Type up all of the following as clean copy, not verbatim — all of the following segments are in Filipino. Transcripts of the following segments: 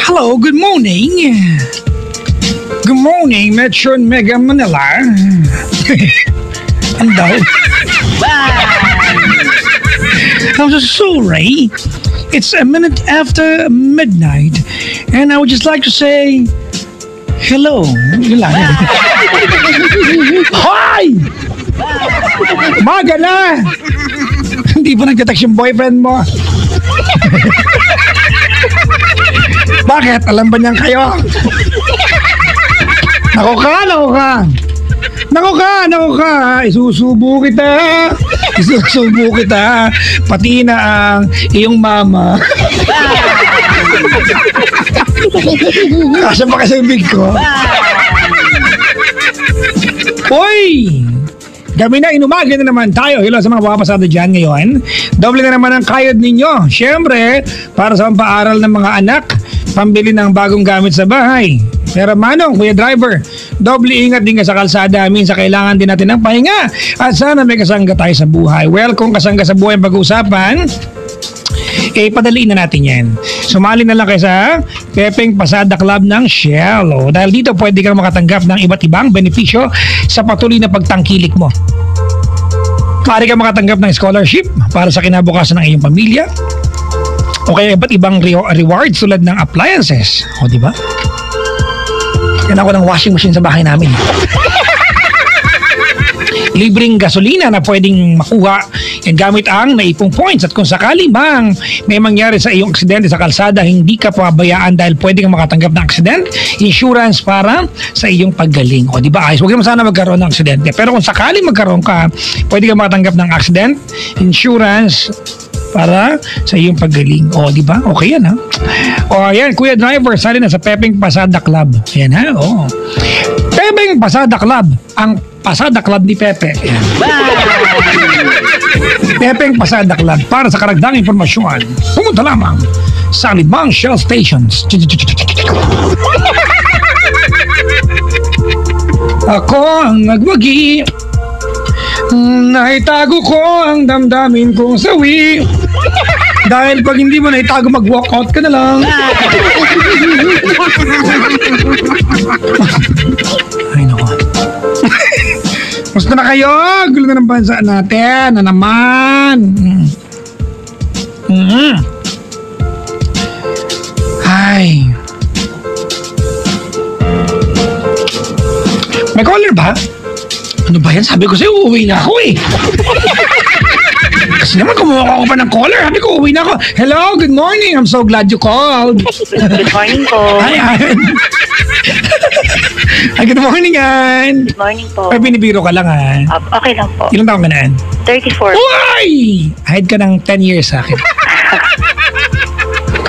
Hello, good morning. Good morning, Metro and Mega Manila. Ano daw? I'm so sorry. It's a minute after midnight. And I would just like to say, hello. Yun lang. Hi! Umaga na! Hindi pa nagtatext yung boyfriend mo. Bakit? Alam ba niyang kayo? Nako ka. Isusubo kita. Pati na ang iyong mama. Kasya pa kasi yung big ko. Hoy! Gabi na, inumaga na naman tayo. Hello sa mga papasada dyan ngayon. Doble na naman ang kayod ninyo. Siyempre, para sa pang-aaral ng mga anak, pambili ng bagong gamit sa bahay. Pero Manong, Kuya Driver, doble ingat din ka sa kalsada. Minsan kailangan din natin ng pahinga. At sana may kasangga tayo sa buhay. Well, kung kasangga sa buhay ang pag-uusapan, padaliin na natin yan. Sumali na lang kayo sa Pepeng Pasada Club ng Shell. Dahil dito pwede kang makatanggap ng iba't ibang benepisyo sa patuloy na pagtangkilik mo. Maaari kang makatanggap ng scholarship para sa kinabukasan ng iyong pamilya. O kaya iba't ibang rewards tulad ng appliances. O diba? Yan ako ng washing machine sa bahay namin. Libreng gasolina na pwedeng makuha yan gamit ang naipong points. At kung sakali mang may mangyari sa iyong aksidente sa kalsada, hindi ka pabayaan dahil pwede kang makatanggap ng accident insurance para sa iyong paggaling. O di ba ayos? Huwag naman sana magkaroon ng aksidente. Pero kung sakali magkaroon ka, pwede kang makatanggap ng accident insurance para sa iyong paggaling. O, di ba? Okay yan, ha? O, yan, Kuya Driver, sali na sa Pepeng Pasada Club. Yan, ha? O. Pepeng Pasada Club. Ang Pasada Club ni Pepe. Yan. Pepeng Pasada Club. Para sa karagdagang impormasyon, pumunta lamang sa limang Shell stations. Ako ang nagwagi. Naitago ko ang damdamin kong sawi. Dahil pag hindi mo naitago, mag-walkout ka na lang. Ay, naku. Gusto na kayo? Gulo na ng bansa natin. Na naman. Ay. May caller ba? Ano ba yan? Sabi ko sa'yo, uuwi na ako eh. Kasi naman kumuha ko pa ng caller. Sabi ko, uuwi na ako. Hello, good morning. I'm so glad you called. Good morning po. Hi, Ann. Ay, good morning, Ann. Good morning po. Ay, binibiro ka lang, Ann. Okay lang po. Ilang taon ka na, Ann? 34. Uy! Ahead ka ng 10 years sa akin.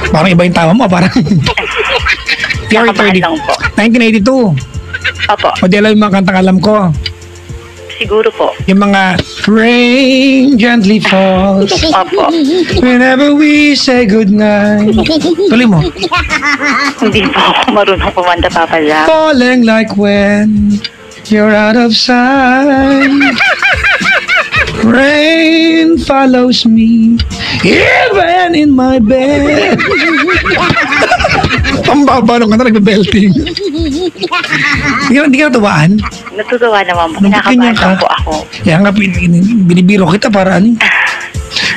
Parang iba yung tama mo, parang... You're 30. lang po. 1982. Opo. Modelo yung mga kantang alam ko. Siguro po. Yung mga rain gently falls Opo. whenever we say goodnight. Tuloy mo. Hindi po ako marunong kumanta, Papa Jack. Falling like when you're out of sight. Rain follows me even in my bed. Ang baba nung kanta, nagbe-belting. Hindi ka natuwaan? Natutuwa naman po. Ganyan Kinakabahan ka? lang po ako. Kaya nga, binibiro kita para ano.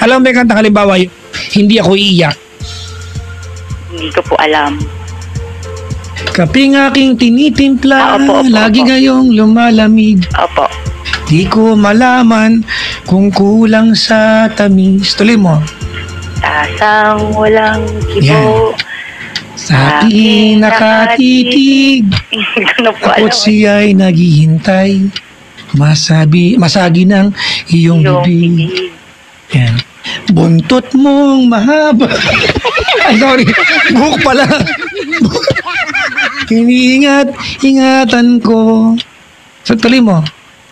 Alam mo, may kanta halimbawa, hindi ako iiyak. Hindi ko po alam. Kaping aking tinitimpla, Opo. lagi ngayong lumalamig. Opo. Di ko malaman kung kulang sa tamis. Tuloy mo. Tasang walang kibo. Sa akin nakatitig, Hindi ko na po ako't alam. siya'y naghihintay. Masagi ng iyong Yung bibig. bibig. Yan. Buntot mong mahaba. Ay, sorry. Buhok pala. Iniingat-ingatan ko. So, tuloy mo.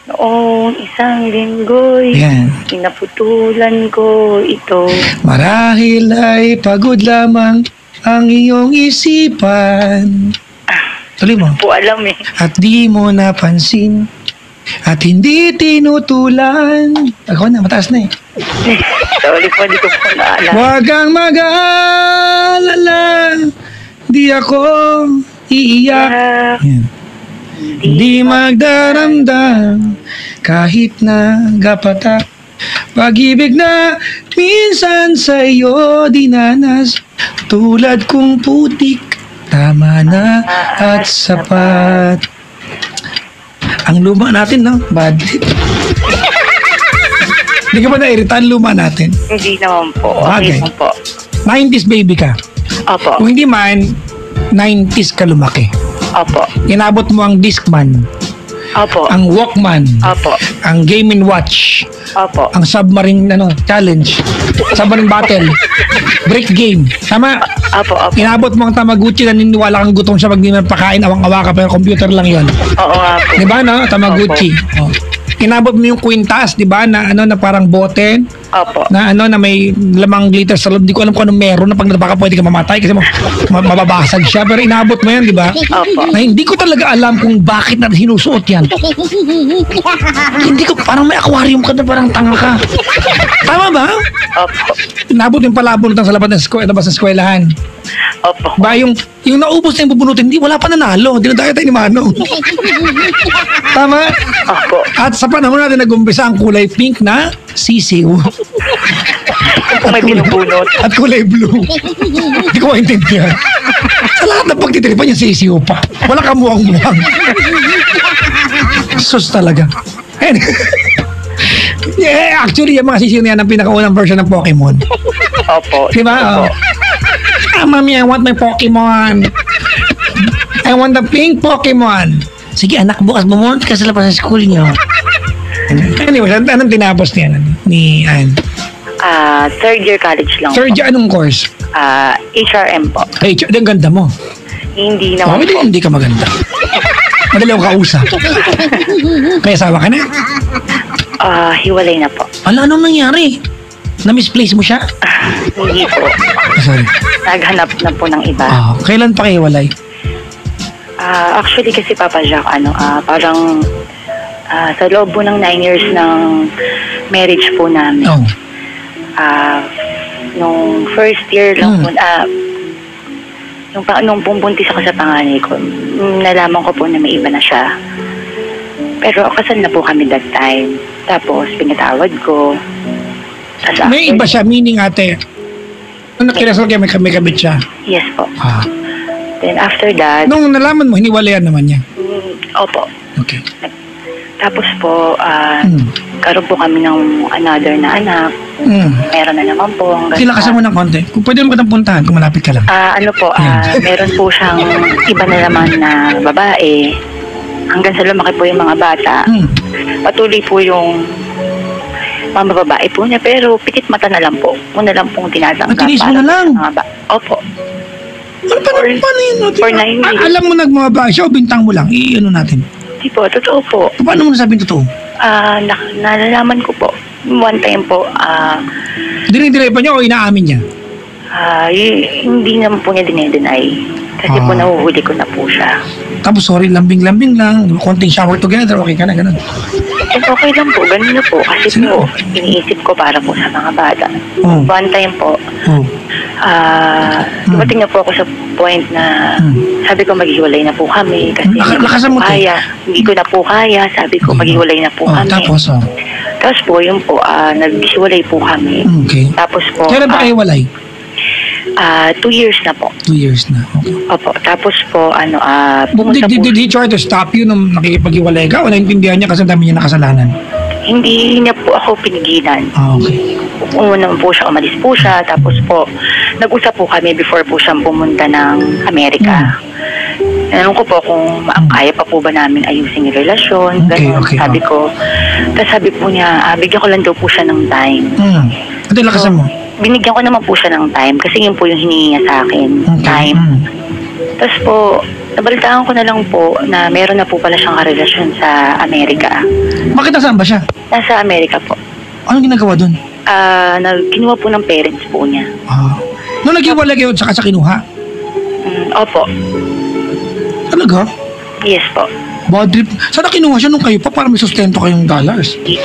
Noong isang linggo'y Yan. inaputulan ko ito. Marahil ay pagod lamang ang iyong isipan. Tuloy mo. Po alam eh. At di mo napansin. At hindi tinutulan. Ako na, mataas na eh. Sorry po, hindi ko po naalala. Huwag kang mag-aalala. Di Di ako iiyak. Yan. Di magdaramdam kahit na gapatak. Pag-ibig na minsan sa'yo dinanas. Tulad kong putik, tama na at sapat. Ang luma natin, no? Bad trip. Hindi ka ba nairita ang luma natin? Hindi naman po. Bagay. Okay lang po. 90s baby ka. Opo. Kung hindi man, 90s ka lumaki. Opo. Inabot mo ang Discman, Opo. ang Walkman, Opo. ang Game & Watch, Opo. ang Submarine Challenge, Submarine Battle, Break Game. Tama? Opo. Opo. Inabot mo ang Tamagotchi, naniniwala kang gutom siya pag di man pakain, awang-awa ka, pero computer lang yon. Oo nga po. Di ba, no? Tamagotchi. Oh. Inabot mo yung kwintas, di ba, na na parang bote, Opo. na na may lamang glitter sa loob. Di ko alam kung anong meron na pag baka pwede ka mamatay kasi mababasag siya. Pero inabot mo yan, di ba? Opo. Na hindi ko talaga alam kung bakit natin sinusuot yan. Hindi ko, parang may aquarium ka na parang tanga ka. Tama ba? Opo. Inabot yung palabon sa labas ng eskwelahan. Opo. Ba, yung naubos na yung bubunutin, hindi, wala pa nanalo. Dinadaya tayo ni Manong. Tama? Opo. At sa panahon natin nag-umpisa ang kulay pink na sisiw. Kung may binubunot. At kulay blue. Hindi ko maintindihan. Sa lahat ng pagtitiripan yung sisiw pa. Wala ka muwang-muwang. Sus talaga. Yeah, actually, yung mga sisiw na yan ang pinakaunang version ng Pokemon. Opo. Di ba? Opo. Mami, I want my Pokemon. I want the pink Pokemon. Sige anak, bukas bumunot ka sa labas ng school niyo. Anyway, anong tinapos niya ni Ann? Third year college lang Third po. year, anong course? HRM po. Hey, ang ganda mo. Hindi Oh, naman po. hindi ka maganda. Madali akong kausap. Kaya asawa ka na? Hiwalay na po. Ala, anong nangyari? Na-misplace mo siya? Hindi po. Sorry. Naghanap na po ng iba. Kailan pa kayo walay? Actually kasi Papa Jack, parang sa loob po ng 9 years ng marriage po namin. Oh. Nung first year lang po, nung pumbuntis ako sa panganay ko, nalaman ko po na may iba na siya. Pero kasal na po kami that time. Tapos pinatawad ko. Tapos May iba siya, meaning ate. Nung nakinasal kayo, may kabit siya. Yes po. Ah. Then after that, Nung nalaman mo, hiniwalayan naman niya. opo. Okay. Tapos po, karoon po kami ng another na anak. Meron na naman po. Kilakasan mo ng konti. Kung pwede mo kitang puntahan, kung malapit ka lang. Ano po, meron po siyang iba na naman na babae. Hanggang sa lumaki po yung mga bata. Patuloy po yung mga babae po niya, pero pikit mata na lang po. Una lang pong tinatanggap. Tinis mo na lang? Opo. Paano yun? For 9 years. Alam mo nagmababa siya o bintang mo lang? I-ano natin. Di po, totoo po. Paano mo nasabing totoo? Nalalaman ko po. One time po, Dinidire pa niya o inaamin niya? hindi naman po niya dinedeny. Kasi po nahuhuli ko na po siya. Tapos sorry, lambing-lambing lang. Konting shower together, okay ka na, ganun. And okay lang po, ganun na po. Kasi po, iniisip ko para po sa mga bata. One time po, dumating na po ako sa point na sabi ko maghiwalay na po kami. Kasi Lakasan mo to. Hindi ko na po kaya. Sabi ko maghiwalay na po kami. Tapos po, yun po, naghiwalay po kami. Okay. Tapos po, Kailan ba kayo walay? 2 years na po. 2 years na. Okay. Opo. Tapos po, pumunta po. Did he try to stop you nung nakikipag-iwalay ka o naintindihan niya kasi ang dami niya nakasalanan? Hindi niya po ako pinigilan. Okay. Una po siya, umalis po siya. Tapos po, nag-usap po kami before po siyang pumunta ng Amerika. Tanong ko po kung kaya pa po ba namin ayusin yung relasyon. Ganun, sabi ko. Tapos sabi po niya, bigyan ko lang daw po siya ng time. Ito lakasan mo. Binigyan ko naman po siya ng time kasi yun po yung hiningi niya sa akin. Time. Tapos po, nabalitaan ko na lang po na meron na po pala siyang karelasyon sa Amerika. Bakit nasaan ba siya? Nasa Amerika po. Anong ginagawa doon? Kinuha po ng parents po niya. Nung nag-iwalay kayo, saka sa kinuha? Opo. Talaga? Yes po. Bad trip. Sana kinuha siya nung kayo pa para may sustento kayong dollars. Hindi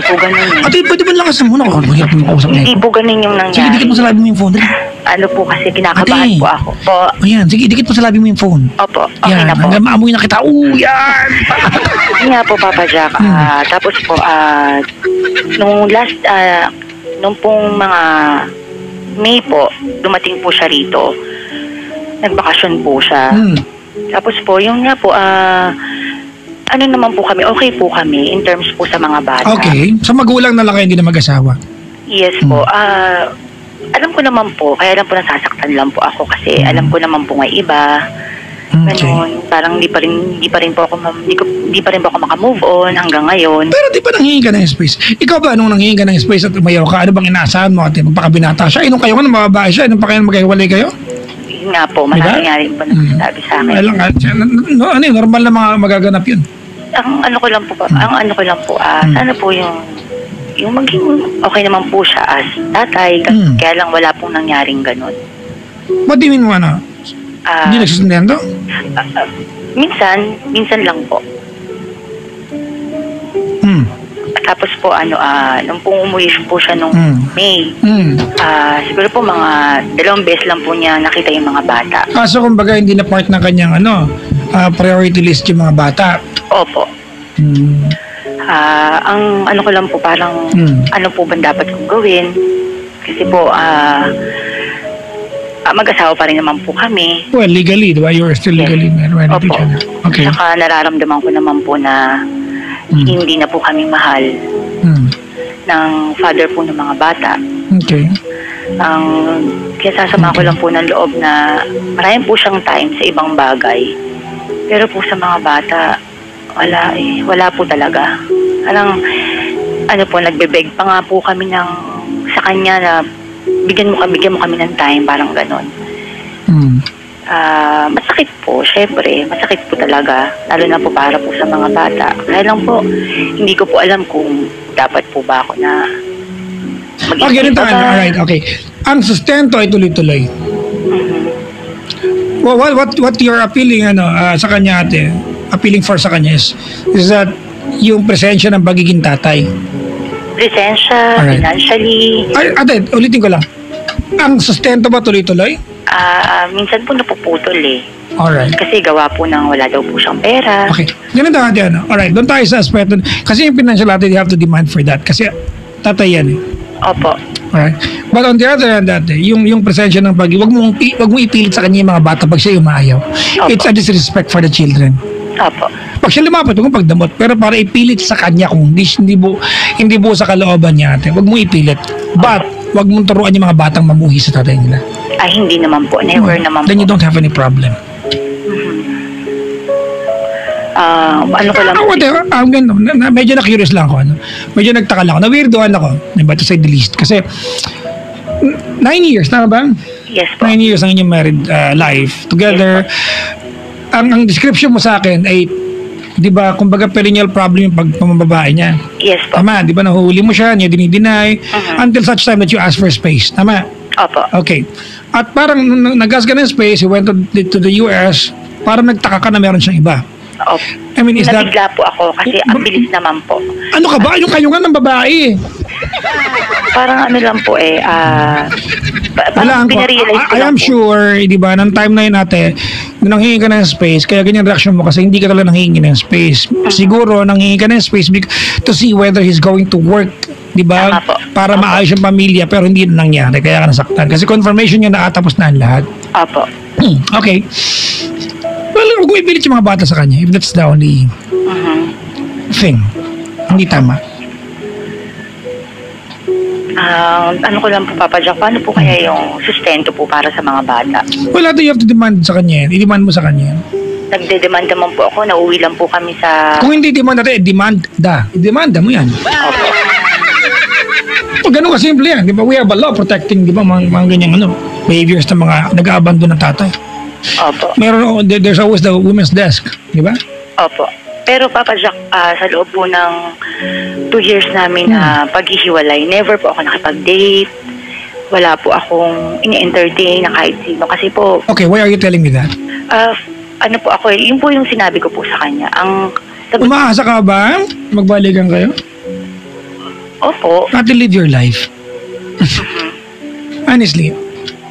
po ganun eh. Ate, pwede ba lakasan mo na? Mahirap mo makausap na Hindi po ganun yung nangyari. Sige, dikit mo sa live mo yung phone. ano po kasi, kinakabahan Ate. po ako. Po, Ayan, sige, dikit mo sa labi mo yung phone. opo, okay Yan, na po. hanggang maamoy na kita. Yan! Yun nga po, Papa Jack. Tapos po, nung pong mga May po, dumating po siya rito. Nagbakasyon po siya. Tapos po, yung nga po, ano naman po kami, okay po kami in terms po sa mga bata. Okay. Sa magulang na lang kayo, hindi na mag-asawa. Yes po. Alam ko naman po, kaya lang po nasasaktan lang po ako kasi alam ko naman po nga iba. Okay. Ganun, parang di pa rin po ako maka-move on hanggang ngayon. Pero di ba nanghingi ka ng space? Ikaw ba, nung nanghingi ka ng space at umayaw ka, ano bang inaasahan mo? Ate, magpakabinata siya? Nung kayo nga, nung mababae siya, nung pa kayo magkahiwalay kayo? Yun nga po, marami nga rin po nasasabi sa akin. Well, ano yun, normal na mga magaganap yun. Ang ano ko lang po, sana po yung maging okay naman po siya as tatay, kaya lang wala pong nangyaring ganun. What do you mean mo, ano? Hindi nagsusundan to? Minsan lang po. Tapos po, nung pong umuwi po siya nung May, siguro po mga 2 beses lang po niya nakita yung mga bata. So, kumbaga, hindi na part ng kanyang, priority list yung mga bata. Opo. Ang ano ko lang po, parang ano po ba dapat kong gawin? Kasi po, mag-asawa pa rin naman po kami. Well, legally, di ba? You're still legally married to each other. Okay. Saka nararamdaman ko naman po na hindi na po kami mahal ng father po ng mga bata. Okay. Kaya sasama ko lang po ng loob na marami po siyang time sa ibang bagay. Pero po sa mga bata, wala po talaga. Nagbebeg pa nga po kami sa kanya na bigyan mo kami ng time, parang ganon. Masakit po, syempre, masakit po talaga, lalo na po para po sa mga bata. Kaya lang po, hindi ko po alam kung dapat po ba ako na ganito. Alright, okay. Ang sustento ay tuloy-tuloy. Well, what you're appealing sa kanya, ate, appealing for sa kanya is that yung presensya ng pagiging tatay. Presensya, alright. Financially. Ate, ulitin ko lang. Ang sustento ba tuloy-tuloy? Minsan po napuputol eh. Alright. Kasi gawa po ng wala daw po siyang pera. Okay. Ganito ate, alright, doon tayo sa aspeto. Kasi yung financial ate, you have to demand for that. Kasi tatay yan eh. Opo. Alright. But on the other hand, ate, yung presensya ng wag mo ipilit sa kanya yung mga bata pag siya umaayaw. Opo. It's a disrespect for the children. Opo. Pag siya lumapit, huwag mong pagdamot. Pero para ipilit sa kanya kung hindi buo sa kalooban niya, ate, huwag mong ipilit. But, huwag mong turuan yung mga batang mamuhi sa tatay nila. Hindi naman po. Never naman Then po. you don't have any problem. Ano ko lang po. Medyo na-curious lang ako. Medyo nagtaka lang ako. Na-weirdoan ako. To say the least. Kasi, 9 years, tama ba? Yes po. 9 years ang inyong married life together. Ang description mo sa akin ay, di ba, kumbaga perennial problem yung pagpamababae niya. Yes po. Tama, di ba, nahuhuli mo siya, niya dinideny, until such time that you ask for space. Tama? Opo. Okay. At parang nag-ask ka ng space, he went to the US, parang nagtaka ka na meron siyang iba. Opo. I mean, is that... Nabigla po ako kasi ang bilis naman po. Ano ka ba? Yung kayo nga ng babae. Parang ano lang po Wala parang ko. pinarealize ko I lang am po. sure, di ba, ng time na yun natin, nanghingi ka ng space, kaya ganyan reaction mo kasi hindi ka talaga nanghingi ng space. Siguro, nanghingi ka ng space to see whether he's going to work, di ba, Tama po. para maayos yung pamilya, pero hindi na nangyari, kaya ka nasaktan. Kasi confirmation niya nakatapos na ang lahat. Opo. Okay. Well, huwag mo ipilit yung mga bata sa kanya if that's the only thing. Hindi tama. Ano ko lang po, Papa Jack, paano po kaya yung sustento po para sa mga bata? Well, you have to demand sa kanya. I-demand mo sa kanya. Nagde-demand naman po ako, nauwi lang po kami sa... Kung hindi demand natin, i-demanda mo yan. Opo. O, ganun kasimple yan. Di ba? We have a law protecting, di ba, mga ganyang behaviors ng mga nag-aabandon ng tatay. Opo. There's always the women's desk. Di ba? Opo. Pero Papa Jack, sa loob po ng 2 years namin na paghihiwalay, never po ako nakipag-date. Wala po akong ini-entertain na kahit sino. Kasi po, Okay, why are you telling me that? ano po ako, yun po yung sinabi ko po sa kanya. Umaasa ka ba? Magbalikan kayo? Opo. Not to live your life. Honestly.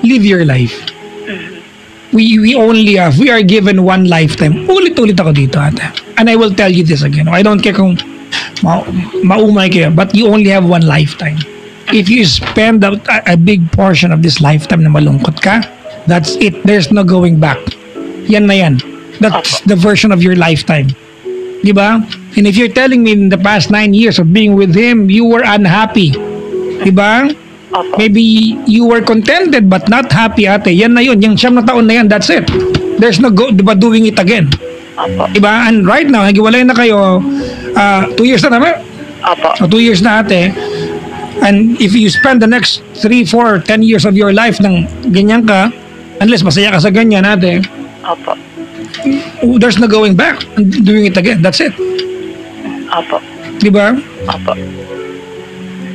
live your life. We are given one lifetime. Ulit-ulit ako dito, ate. And I will tell you this again. I don't care kung maumay kayo, but you only have one lifetime. If you spend a big portion of this lifetime na malungkot ka, that's it. There's no going back. Yan na yan. That's the version of your lifetime. Diba? And if you're telling me in the past 9 years of being with him, you were unhappy. Diba? Maybe you were contented but not happy, ate. Yan na yun. Yung 9 na taon na yan, that's it. There's no diba, doing it again. Diba? And right now, nagiwalay na kayo 2 years na naman. So 2 years na, ate. And if you spend the next 3, 4, 10 years of your life ng ganyan ka, unless masaya ka sa ganyan, ate, there's no going back and doing it again. That's it. Diba?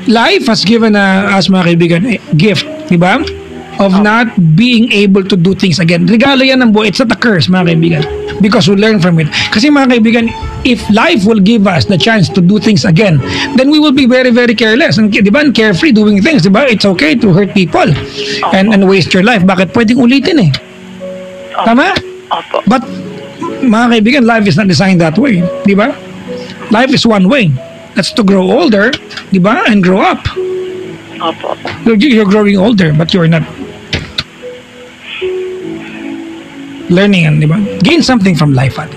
Life has given us, mga kaibigan, a gift, di ba? Of not being able to do things again. Regalo yan ng buhay. It's not a curse, mga kaibigan. Because we learn from it. Kasi mga kaibigan, if life will give us the chance to do things again, then we will be very, very careless. And, di ba? Carefree doing things, di ba? It's okay to hurt people and waste your life. Bakit pwedeng ulitin eh? Tama? But, mga kaibigan, life is not designed that way. Di ba? Life is one way. That's to grow older, di ba? And grow up. You're growing older, but you're not learning, and di ba? Gain something from life, ate.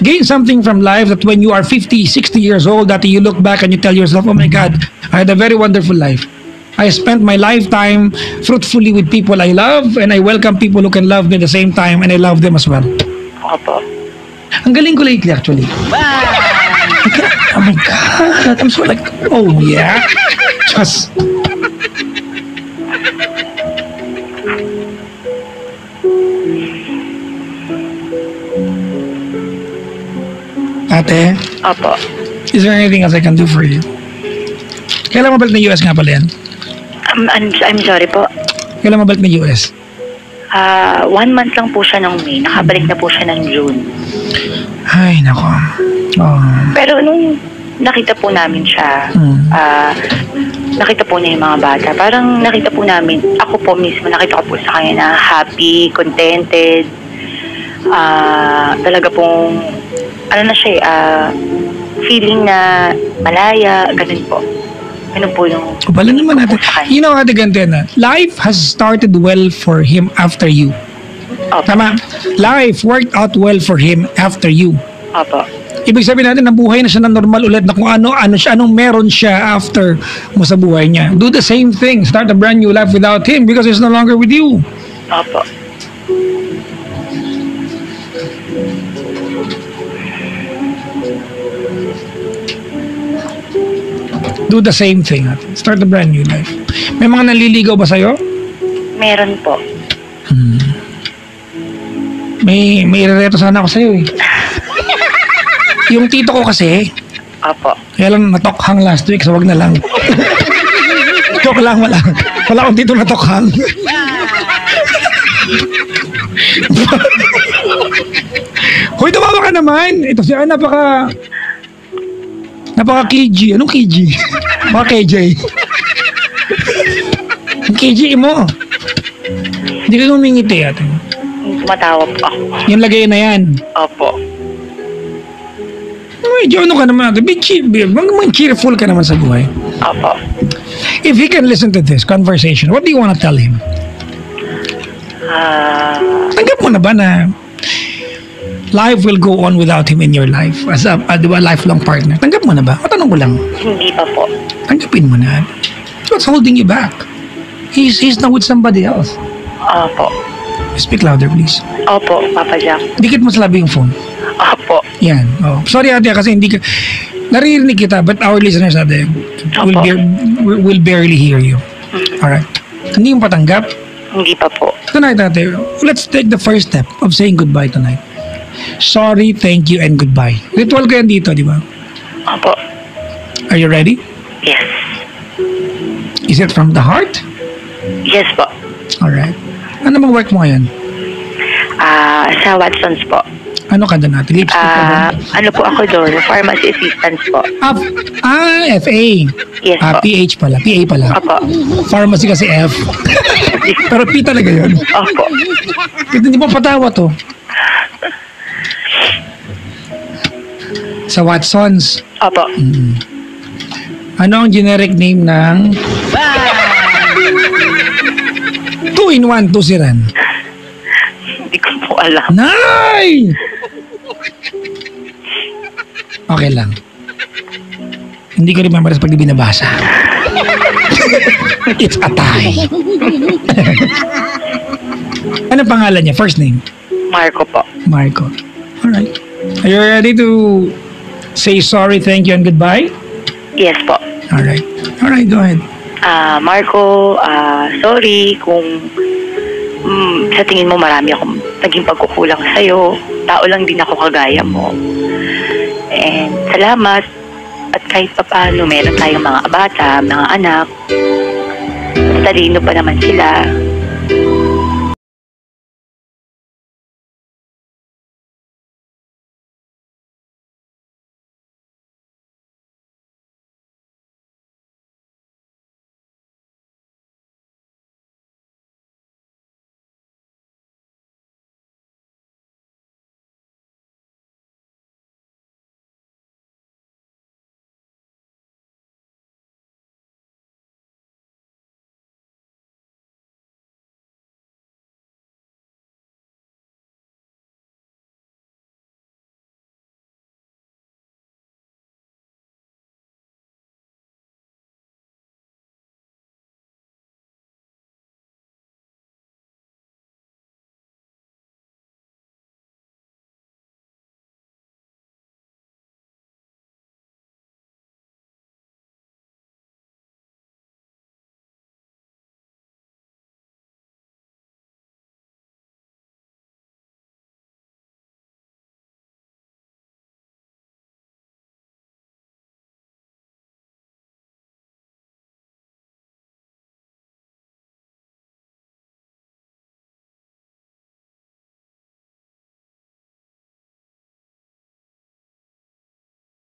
Gain something from life that when you are 50, 60 years old, that you look back and you tell yourself, oh my God, I had a very wonderful life. I spent my lifetime fruitfully with people I love, and I welcome people who can love me at the same time, and I love them as well. Ang galing ko lately, actually. Oh my God, I'm so like, oh yeah. Just ate, is there anything else I can do for you? Kailan mabalik na US nga pala yan? I'm sorry po. Kailan mabalik na US? 1 month lang po siya ng May. Nakabalik na po siya ng June. Ay, nako. Oh. Pero nung nakita po namin siya, nakita po niya yung mga bata. Parang nakita po namin, ako po mismo, nakita ko po sa kanya na happy, contented. Talaga pong, ano na siya, feeling na malaya, ganun po. Ganun po yung... Pala naman natin. You know, Ate Gantena, life has started well for him after you. Tama? Life worked out well for him after you. Ibig sabihin natin, nabuhay na siya ng normal ulit na kung anong meron siya after mo sa buhay niya. Do the same thing. Start a brand new life without him because he's no longer with you. Do the same thing. Start a brand new life. May mga naliligaw ba sa'yo? Meron po. May irereto sana ako sa'yo eh. Yung tito ko kasi, kaya lang natokhang last week, so wag na lang. Joke lang, wala akong tito natokhang. Hoy, tumawa ka naman. Ito siya, napaka KG. Anong KG? Baka KJ. Ang KG mo. Hindi ka ngumingiti ate. Tumatawa po ako. Yung lagay na yan. Medyo ano ka naman ate. Cheerful ka naman sa buhay. If he can listen to this conversation, what do you want to tell him? Tanggap mo na ba na life will go on without him in your life as a lifelong partner? Tanggap mo na ba? Matanong ko lang. Hindi pa po. Tanggapin mo na. What's holding you back? He's now with somebody else. Speak louder, please. Papa Jack. Dikit mo sa labi yung phone. Yan. Sorry ate kasi hindi ka naririnig kita, but our listeners ate will barely hear you. Alright. Hindi mo patanggap? Hindi pa po. Tonight ate, let's take the first step of saying goodbye tonight. Sorry, thank you, and goodbye. Ritual ko yan dito, di ba? Are you ready? Yes. Is it from the heart? Yes po. Alright. Ano bang work mo ngayon? Sa Watsons po. Ano ka doon ate? Lipstick ka doon? Ano po ako doon? Pharmacy assistant po. FA. Yes po. PH pala. PA pala. Opo. Pharmacy kasi F. Pero P talaga yun. Opo. Hindi mo patawa to. Sa Watsons. Opo. Ano ang generic name ng 2-in-1 Tusiran? Hindi ko po alam. Nay! Okay lang. Hindi ko remember sa pag binabasa. It's a tie. Ano pangalan niya? First name? Marco po. Marco. Alright. Are you ready to say sorry, thank you, and goodbye? Yes po. Alright. Alright, go ahead. Marco, sorry kung sa tingin mo marami akong naging pagkukulang sa'yo. Tao lang din ako kagaya mo. And salamat. At kahit pa paano, meron tayong mga bata, mga anak. Talino pa naman sila.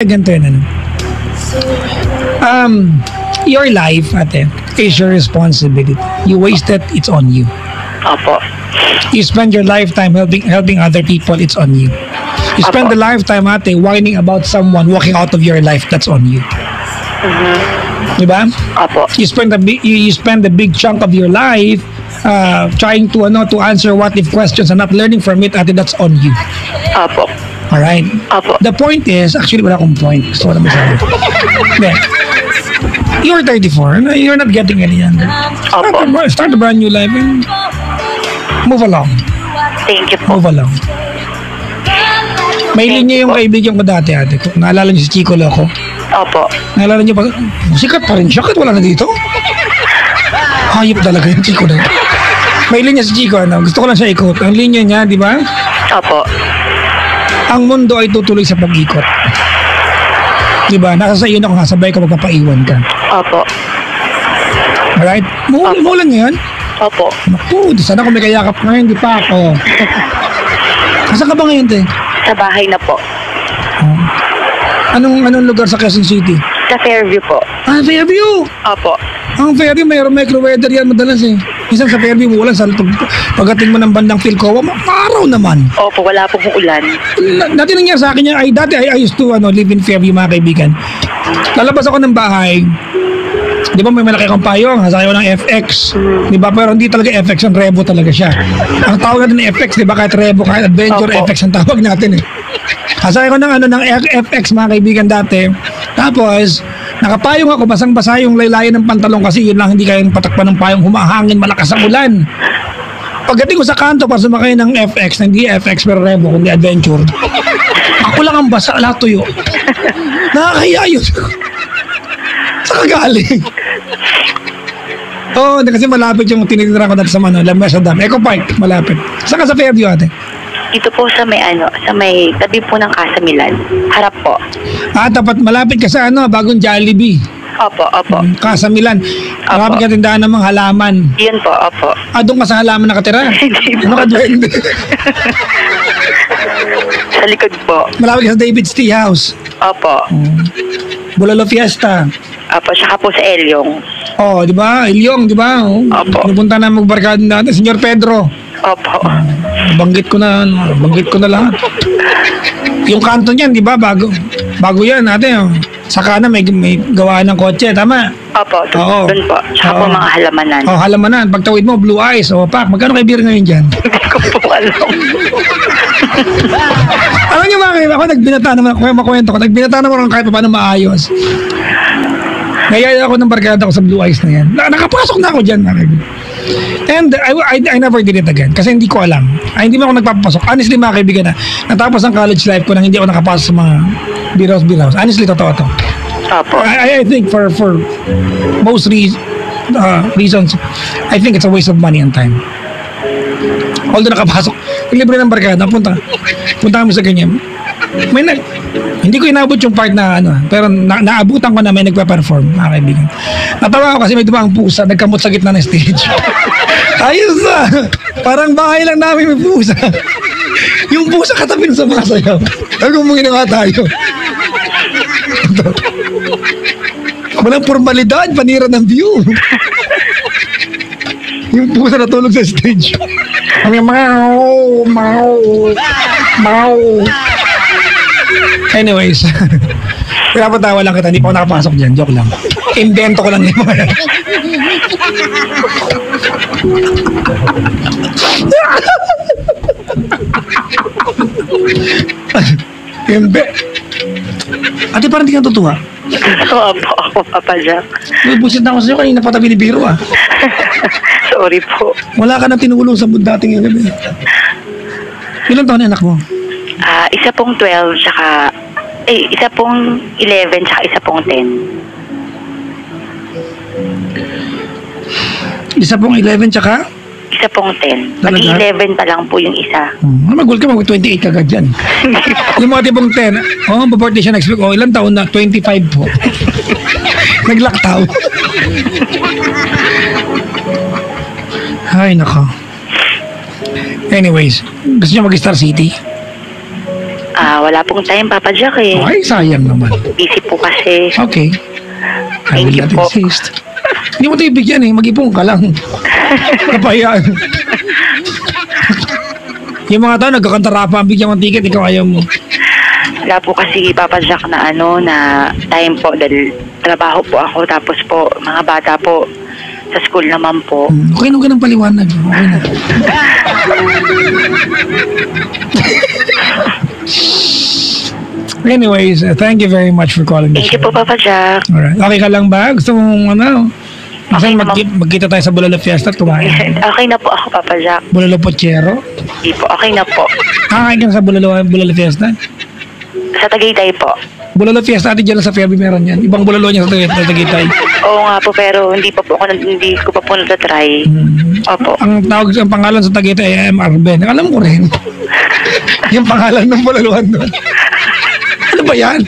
Ganito yun, ano? Your life, ate, is your responsibility. You waste it, it's on you. Opo. You spend your lifetime helping other people, it's on you. You spend the lifetime, ate, whining about someone walking out of your life, that's on you. Diba? Opo. You spend a big chunk of your life trying to answer what if questions and not learning from it, ate, that's on you. Opo. Alright? Opo. The point is, actually wala akong point. Gusto ko na masabi. Hindi. You're 34. You're not getting any younger. Opo. Start a brand new life and move along. Thank you po. Move along. May linya yung kaibigan ko dati, ate. Kung naalala niyo si Chico Loco. Opo. Naalala niyo pa, sikat pa rin siya. Kahit wala na dito. Hayop talaga yung Chico na. May linya si Chico, ano? Gusto ko lang siya ikot. Ang linya niya, di ba? Opo. Ang mundo ay tutuloy sa pag-ikot. Diba? Nasa sa iyo na kung kasabay ka, magpapaiwan ka. Opo. Alright? Mulan ngayon? Opo. Naku, sana kung may kayakap ka ngayon, di pa ako. Saan ka ba ngayon, te? Sa bahay na po. Oh. Anong lugar sa Quezon City? Sa Fairview po. Fairview! Opo. Ang Fairview, mayroong micro-weather yan madalas eh. Minsan sa Fairview, ulan. Pagdating mo ng bandang Philcoa, araw naman. Opo, wala po kong ulan. Dati nangyari sa akin yan, dati I used to live in Fairview, mga kaibigan. Lalabas ako ng bahay, di ba may malaki akong payong, hasakay ko ng FX. Di ba? Pero hindi talaga FX, ang Revo talaga siya. Ang tawag natin ng FX, di ba? Kahit Revo, kahit Adventure, Opo. FX ang tawag natin eh. Hasakay ko ng FX, mga kaibigan dati. Tapos, nakapayong ako, basang-basa yung laylayan ng pantalon kasi yun lang hindi kayang patakpan ng payong, humahangin, malakas ang ulan. Pagdating ko sa kanto para sumakay ng FX, hindi FX pero Revo, kundi Adventure. Ako lang ang basa, lahat tuyo. Nakakahiya yun. Saan ka galing? Oo, kasi malapit yung tinitira ko dati sa Lamesa Dam. Eco Park, malapit. Saan ka sa Fairview, ate? Dito po sa may tabi po ng Casa Milan. Harap po. Tapat, malapit ka sa bagong Jollibee. Opo, opo. Casa Milan. Malapit ka tindahan ng mga halaman. Yun po, opo. Doon ka sa halaman nakatira? Hindi po. Ano ka, duwende? Sa likod po. Malapit ka sa David's Tea House. Opo. Bulalo Fiesta. Opo, tsaka po sa Elyong. Oh, di ba? Ilyong, di ba? Oh, Opo. Pinupunta na magbarkada natin. Senyor Pedro. Opo. Banggit ko na lahat. Yung kanto niyan, di ba? Bago yan natin. Oh. Sa kanan may gawaan ng kotse, tama? Opo, Oo. doon po. Tsaka po Oo. mga halamanan. Oh, halamanan. Pagtawid mo, Blue Eyes. Oh, pak. Magkano kay beer ngayon dyan? Hindi ko po alam. Alam niyo mga kaibigan, ako nagbinata naman, makwento ko, nagbinata naman ako kahit paano maayos. Nayaya ako ng barkada ko sa Blue Eyes na yan. Nakapasok na ako dyan, mga kaibigan. And I never did it again kasi hindi ko alam. Hindi mo ako nagpapasok. Honestly, mga kaibigan, natapos ang college life ko nang hindi ako nakapasok sa mga biros. Honestly, totoo to. Opo. I think for most reasons, I think it's a waste of money and time. Although nakapasok, libre ng barkada, punta kami sa ganyan. Hindi ko inabot yung part na pero naabutan ko na may nagpa-perform, mga kaibigan. Natawa ako kasi may dumang pusa, nagkamot sa gitna ng stage. Ayos na! Parang bahay lang namin may pusa. Yung pusa katabi sa mga sayaw. Talagang mong ginawa tayo. Walang formalidad, panira ng view. Yung pusa natulog sa stage. Kami mau. Anyways, pinapatawa lang kita, hindi pa ako nakapasok dyan, joke lang. Invento ko lang yung mga Ate, parang di ka natutuwa. Opo, ako, Papa Jack. Busit na ako sa'yo, kanina patabi ni Biro ah. Sorry po. Wala ka na tinulong sa dating yung gabi. Ilan taon na anak mo? Isa pong 12, tsaka... isa pong 11, tsaka isa pong 10. Isa pong 11 tsaka? Isa pong 10. Talaga? Mag-11 pa lang po yung isa. Mag-goal ka, mag-28 kagad dyan. Yung mga tipong 10, birthday siya next week. Ilan taon na? 25 po. Naglaktaw. Ay, nako. Anyways, gusto niya mag-Star City? Wala pong time, Papa Jack eh. Ay, sayang naman. Busy po kasi. Okay. I Thank will you not po. insist. Hindi mo tayo bigyan eh. Mag-ipong ka lang. Kapayaan. Yung mga tao, nagkakantara pa. Bigyan mo ng ticket, ikaw ayaw mo. Wala po kasi, Papa Jack, na na time po dahil trabaho po ako. Tapos po, mga bata po, sa school naman po. Okay na, ng paliwanag. Okay na. Anyways, thank you very much for calling the Thank you show. po, Papa Jack. Alright. Okay ka lang ba? Gusto mong Okay naman. magkita tayo sa Bulalo Fiesta at kumain? Okay na po ako, Papa Jack. Bulalo Pochero? Hindi po, okay na po. Kakain ka na sa Bulalo Fiesta? Sa Tagaytay po. Bulalo Fiesta, ati dyan sa Fairview meron yan. Ibang bulalo niya sa Tagaytay. Oo nga po, pero hindi ko pa po natatry. Opo. Ang pangalan sa Tagaytay ay MR Ben. Alam ko rin. Yung pangalan ng bulaluhan doon. Ano ba yan?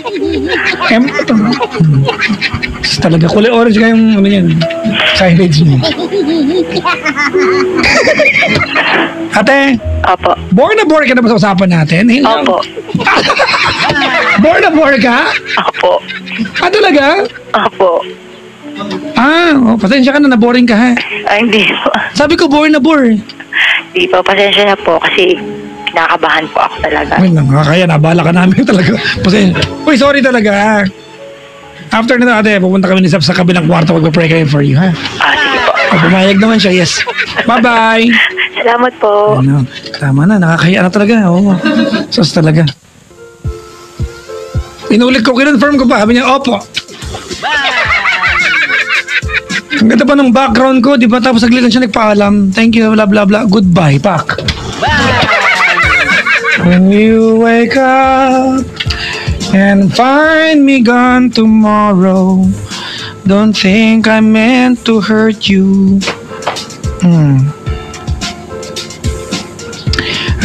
Talaga, kulay orange kayong yan. Signage niyo. Ate, Opo. bore na bore ka na ba sa usapan natin? Opo. Bore na bore ka? Opo. Talaga? Opo. Pasensya ka na, na-boring ka ha. Hindi po. Sabi ko, bore na bore. Hindi po, pasensya na po kasi kinakabahan po ako talaga. Ay, nakakaya, nabala ka namin talaga. Pasensya. Uy, sorry talaga ha. After na ate, pupunta kami ni Sap sa kabilang kwarto, magpa-pray kayo for you ha. Sige po. Pumayag naman siya, yes. Bye-bye. Salamat po. Tama na, nakakaya na talaga. Oo. Sos talaga. Inulit ko, kinonfirm ko pa. Sabi niya, opo. Ang ganda pa ng background ko, di ba? Tapos saglit lang siya nagpaalam. Thank you, blah, blah, blah. Goodbye, Pak. When you wake up and find me gone tomorrow, don't think I meant to hurt you.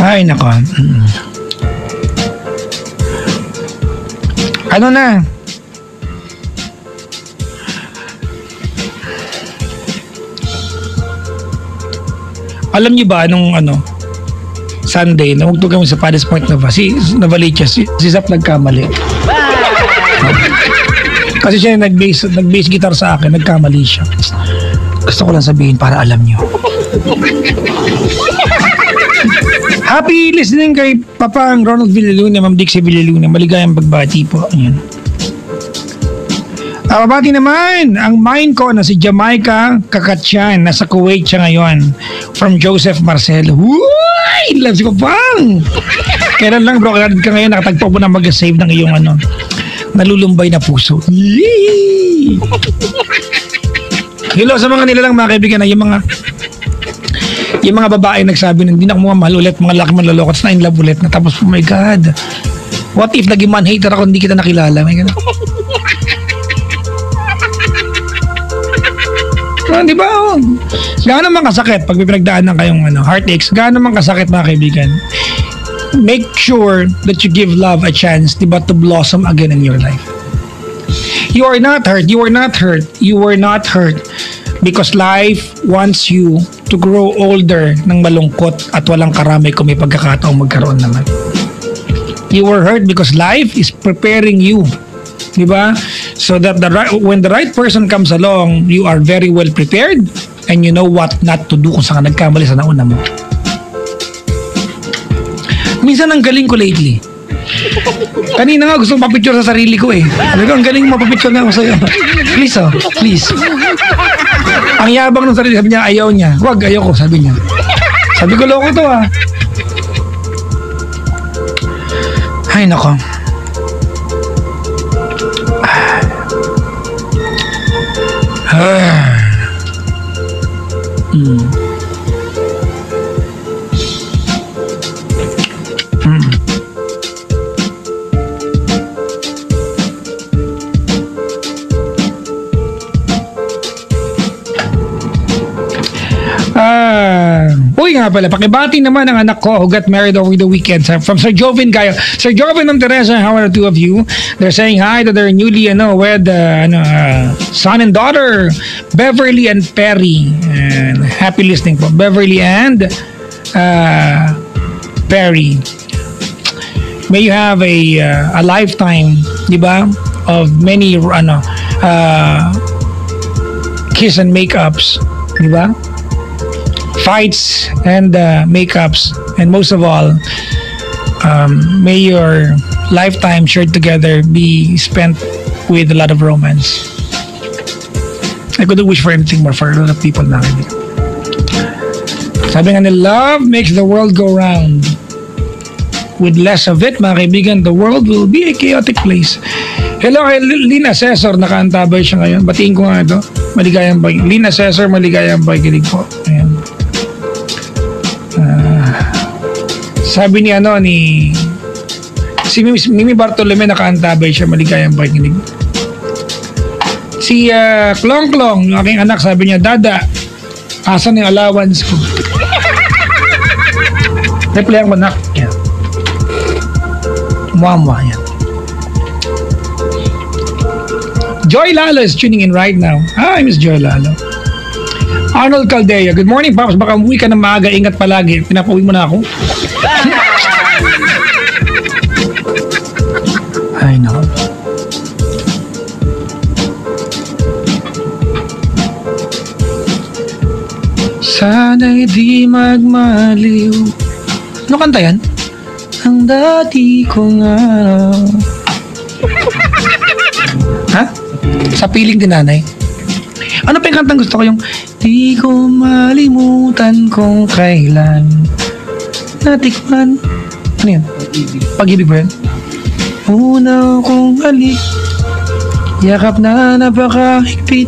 Ay, nako. Ano na? Alam niyo ba nung Sunday, namugtog kami sa Padres Point Novaliches. Si Zap nagkamali. Kasi siya yung nag-bass guitar sa akin, nagkamali siya. Gusto ko lang sabihin para alam nyo. Happy listening kay Papang Ronald Villaluna, Ma'am Dixie Villaluna. Maligayang pagbati po. Ayan. Mabati naman ang mine ko na si Jamaica Kakatyan. Nasa Kuwait siya ngayon. From Joseph Marcelo. Uy! Loves ko pang! Kailan lang bro, kailan ka ngayon nakatagpo mo na mag-save ng iyong nalulumbay na puso. Yee! Hello sa mga nilalang mga kaibigan na yung mga babae nagsabi na hindi na ako mahal ulit, mga laki manloloko, na in love ulit na tapos, oh my God, what if naging man hater ako, hindi kita nakilala, may gano'n. Di ba? Gaano naman kasakit pag pinagdaanan kayong heartaches, gaano naman kasakit mga kaibigan. Make sure that you give love a chance, diba, to blossom again in your life. You are not hurt. You are not hurt. You were not hurt because life wants you to grow older ng malungkot at walang karamay kung may pagkakataong magkaroon naman. You were hurt because life is preparing you, di ba? So that when the right person comes along, you are very well prepared and you know what not to do kung saan ka nagkamali sa nauna mo. Minsan ang galing ko lately. Kanina nga gusto kong mapicture sa sarili ko eh. Sabi ko, ang galing mapapicture nga ako sa'yo. Please please. Ang yabang ng sarili, sabi niya, ayaw niya. Wag, ayaw ko, sabi niya. Sabi ko, loko to Ay, nako. Uy nga pala, pakibati naman ang anak ko who got married over the weekend from Sir Joven Gayo. Sir Joven and Teresa, how are the two of you? They're saying hi to their newly wed son and daughter, Beverly and Perry. And happy listening po, Beverly and Perry. May you have a lifetime, di ba, of many kiss and makeups, di ba? Fights and makeups, and most of all, may your lifetime shared together be spent with a lot of romance. I couldn't wish for anything more for a lot of people na. Sabi nga nila, love makes the world go round. With less of it, mga kaibigan, the world will be a chaotic place. Hello kay Lina Cesar, nakaantabay siya ngayon. Batiin ko nga ito. Maligayang bag. Lina Cesar, maligayang bagilig po. Ayan. Sabi ni si Mimi Bartolome, nakaantabay siya, maligayang bagilig. Si Klong Klong, yung aking anak, sabi niya, Dada, asan yung allowance ko? Replyan ko, nak. Yan. Mama, yan. Joy Lalo is tuning in right now. Hi, Miss Joy Lalo. Arnold Caldea, good morning, Paps. Baka umuwi ka na maaga, ingat palagi. Pinapauwi mo na ako. Ay, no. Sana'y di magmaliw. Ano kanta yan? Ang dati kong Ha? Sa piling din nanay. Ano pa yung kantang gusto ko? Yung di ko malimutan kung kailan natikman. Ano yan? Pag-ibig ba yan? Una kong halik, yakap na napakahigpit,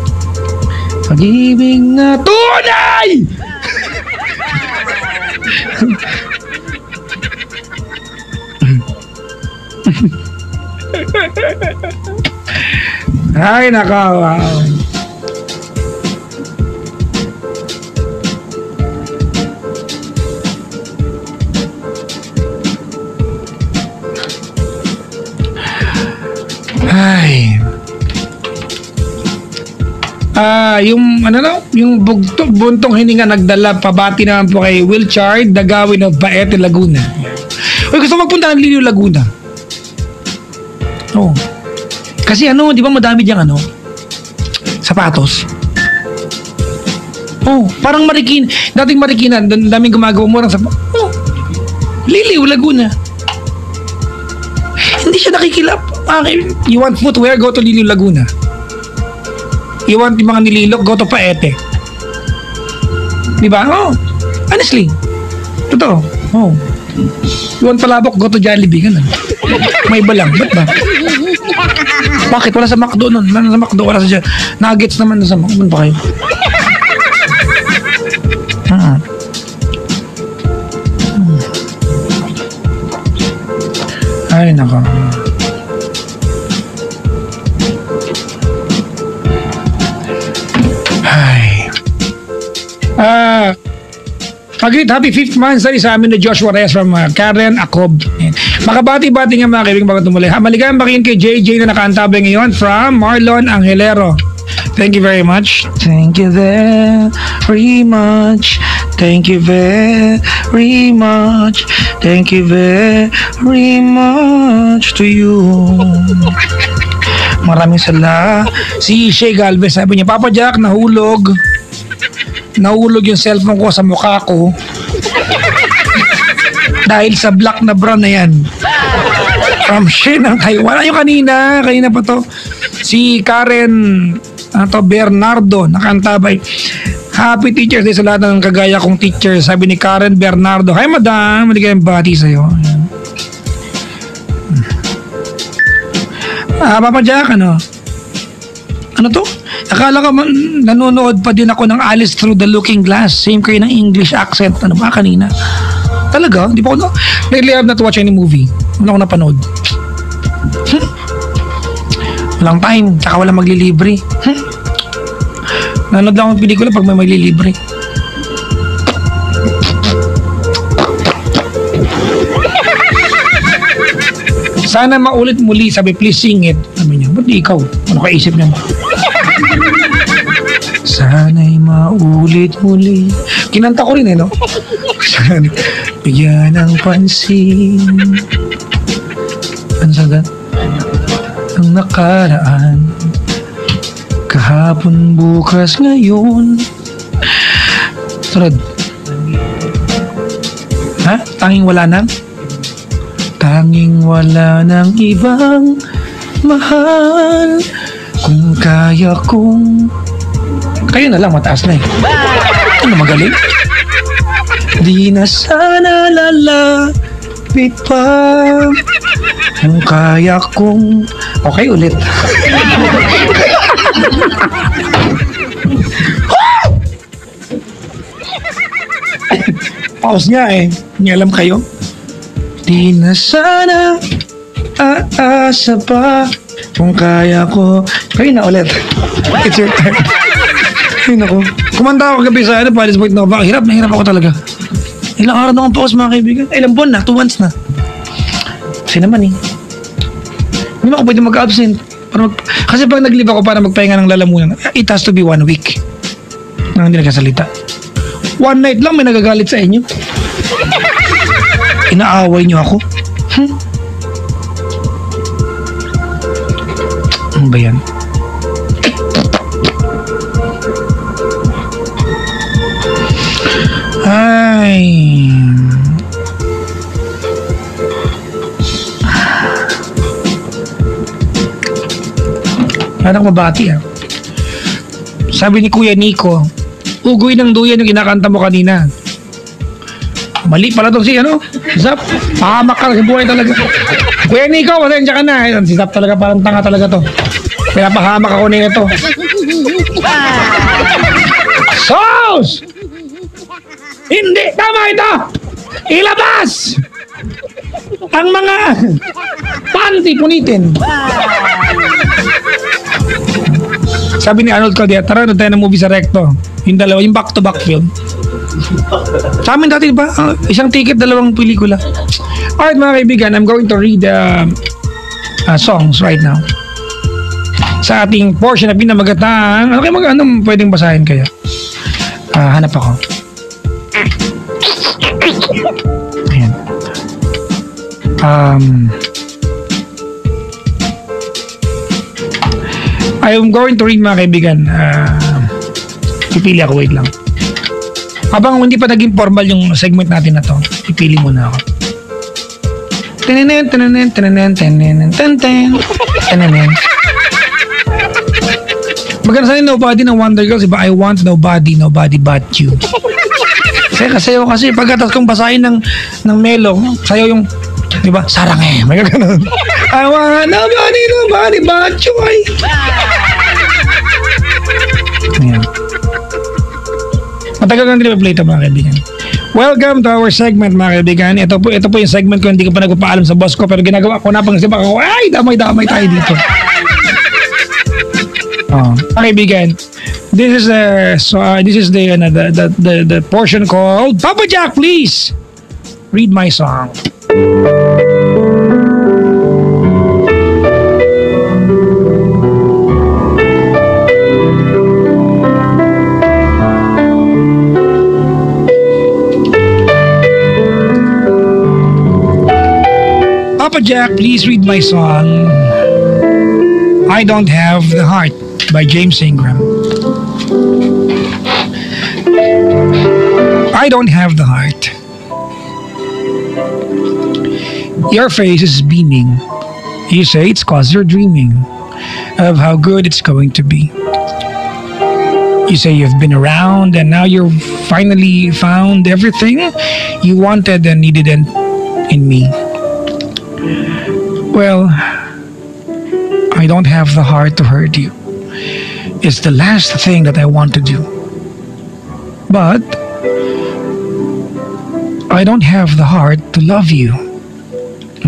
pag-ibig na tunay! Ay, nakawa. Ay. Yung buntong hininga nagdala, pabati naman po kay Will Chard, Dagawin of Baete, Laguna. Uy, gusto magpunta ng Liliw, Laguna. Oo. Kasi di ba madami diyang sapatos. Parang dating Marikina, daming gumagawa mo ng sapatos. Liliw, Laguna. Hindi siya nakikilap. You want footwear, go to Liliw, Laguna. You want yung mga nililok, go to Paete. Diba? Honestly. Totoo. You want palabok, go to Jollibee. Ganun. May iba lang. Ba't ba? Bakit? Wala sa McDo nun. Wala sa McDo. Wala sa Nuggets naman sa McDo. Pa kayo? Ay, nako. Happy 5th monthsary sa amin na Joshua Reyes from Karen Acob. Makabati-bati nga mga kaibigan bago tumuli. Maligayang bakiin kay JJ na nakaantabay ngayon from Marlon Angelero. Thank you very much. Thank you very much. Thank you very much. Thank you very much to you. Maraming salamat. Si Shay Galvez, sabi niya, Papa Jack, nahulog yung cellphone ko sa mukha ko dahil sa black na brown na yan. From Shay ng Taiwan. Ayun kanina pa to. Si Karen Bernardo, nakantabay. Happy Teacher's Day sa lahat ng kagaya kong teacher. Sabi ni Karen Bernardo. Hi madam, maligayang bati sa'yo. Papa Jack, ano to? Akala ko nanonood pa din ako ng Alice Through the Looking Glass. Same kayo ng English accent. Ano ba kanina? Talaga? Di pa ako lately I have not watched any movie. Wala ako napanood. Walang time. Tsaka walang maglilibre. Nanood lang akong pelikula pag may maglilibre. Sana maulit muli, sabi, please sing it. Sabi niya, ba't di ikaw? Ano kaisip niya? Sana'y maulit muli. Kinanta ko rin no? Bigyan ng pansin. Pansagat ang nakaraan. Kahapon, bukas, ngayon. Sunod. Tanging wala na? Tanging wala ng ibang mahal. Kung kaya kong... Kayo na lang, mataas na Ano magaling? Di na sana lalapit pa. Kung kaya kong... Okay, ulit. Pause nga Hindi alam kayo. Di na sana aasa pa. Kung kaya ko. Kayo na ulit. It's your turn. Ay naku. Kumanta ako gabi sa Paris Point Nova. Hirap na hirap ako talaga. Ilang araw na akong pause mga kaibigan. Ilang buwan na. 2 months na. Kasi naman hindi mo ako pwede mag-absent. Kasi pag nag-leave ako para magpahinga ng lalamunan, it has to be 1 week. Nang hindi nagkasalita. 1 night lang may nagagalit sa inyo. Inaaway niyo ako. Ano ba yan? Ay. Anak mabati Sabi ni Kuya Nico, ugoy ng duyan yung kinakanta mo kanina. Mali pala to si Zap. Pahamak ka sa buhay talaga. Kuya Nico, pasensya ka na. Si Zap talaga parang tanga talaga to. Pinapahamak ako na ito. Sos! Hindi tama ito! Ilabas! Ang mga panty punitin. Sabi ni Arnold Claudia, tara na tayo ng movie sa Recto. Yung dalawa, yung back-to-back film. Sa amin dati ba? Isang ticket, 2 pelikula. Alright mga kaibigan, I'm going to read songs right now. sa ating portion na pinamagatan. Okay, anong pwedeng basahin kaya? Hanap ako. Ayan. I am going to read, mga kaibigan. Pipili ako, wait lang. Habang hindi pa naging formal yung segment natin na to, pipili muna ako. Tananen, tananen, tananen, tananen, tananen, tananen. Maganda sa Nobody ng Wonder Girls, diba? I want nobody but you. Sayo kasi pagkatas kong basahin ng Melo, sayo yung, diba? Sarang may gano'n. I want nobody but you. Ayan. Matagal na hindi play ito, mga kaibigan. Welcome to our segment, mga kaibigan. Ito po yung segment ko, hindi ko pa nagpapaalam sa boss ko, pero ginagawa ko na pang sipa ko, ay, damay tayo dito. Mga kaibigan, this is the portion called Papa Jack, please read my song. Papa Jack, please read my song. I Don't Have the Heart by James Ingram. I don't have the heart. Your face is beaming. You say it's 'cause you're dreaming of how good it's going to be. You say you've been around and now you've finally found everything you wanted and needed in me. Well, I don't have the heart to hurt you. It's the last thing that I want to do. But I don't have the heart to love you,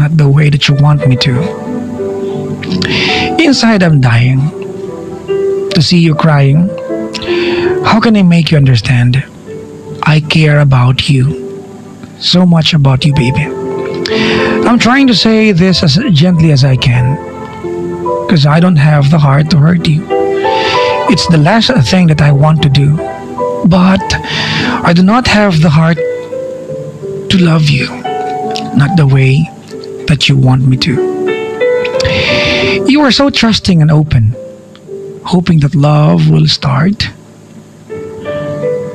not the way that you want me to. Inside I'm dying to see you crying. How can I make you understand? I care about you, so much about you, baby. I'm trying to say this as gently as I can, because I don't have the heart to hurt you. It's the last thing that I want to do, but I do not have the heart to love you, not the way that you want me to. You are so trusting and open, hoping that love will start,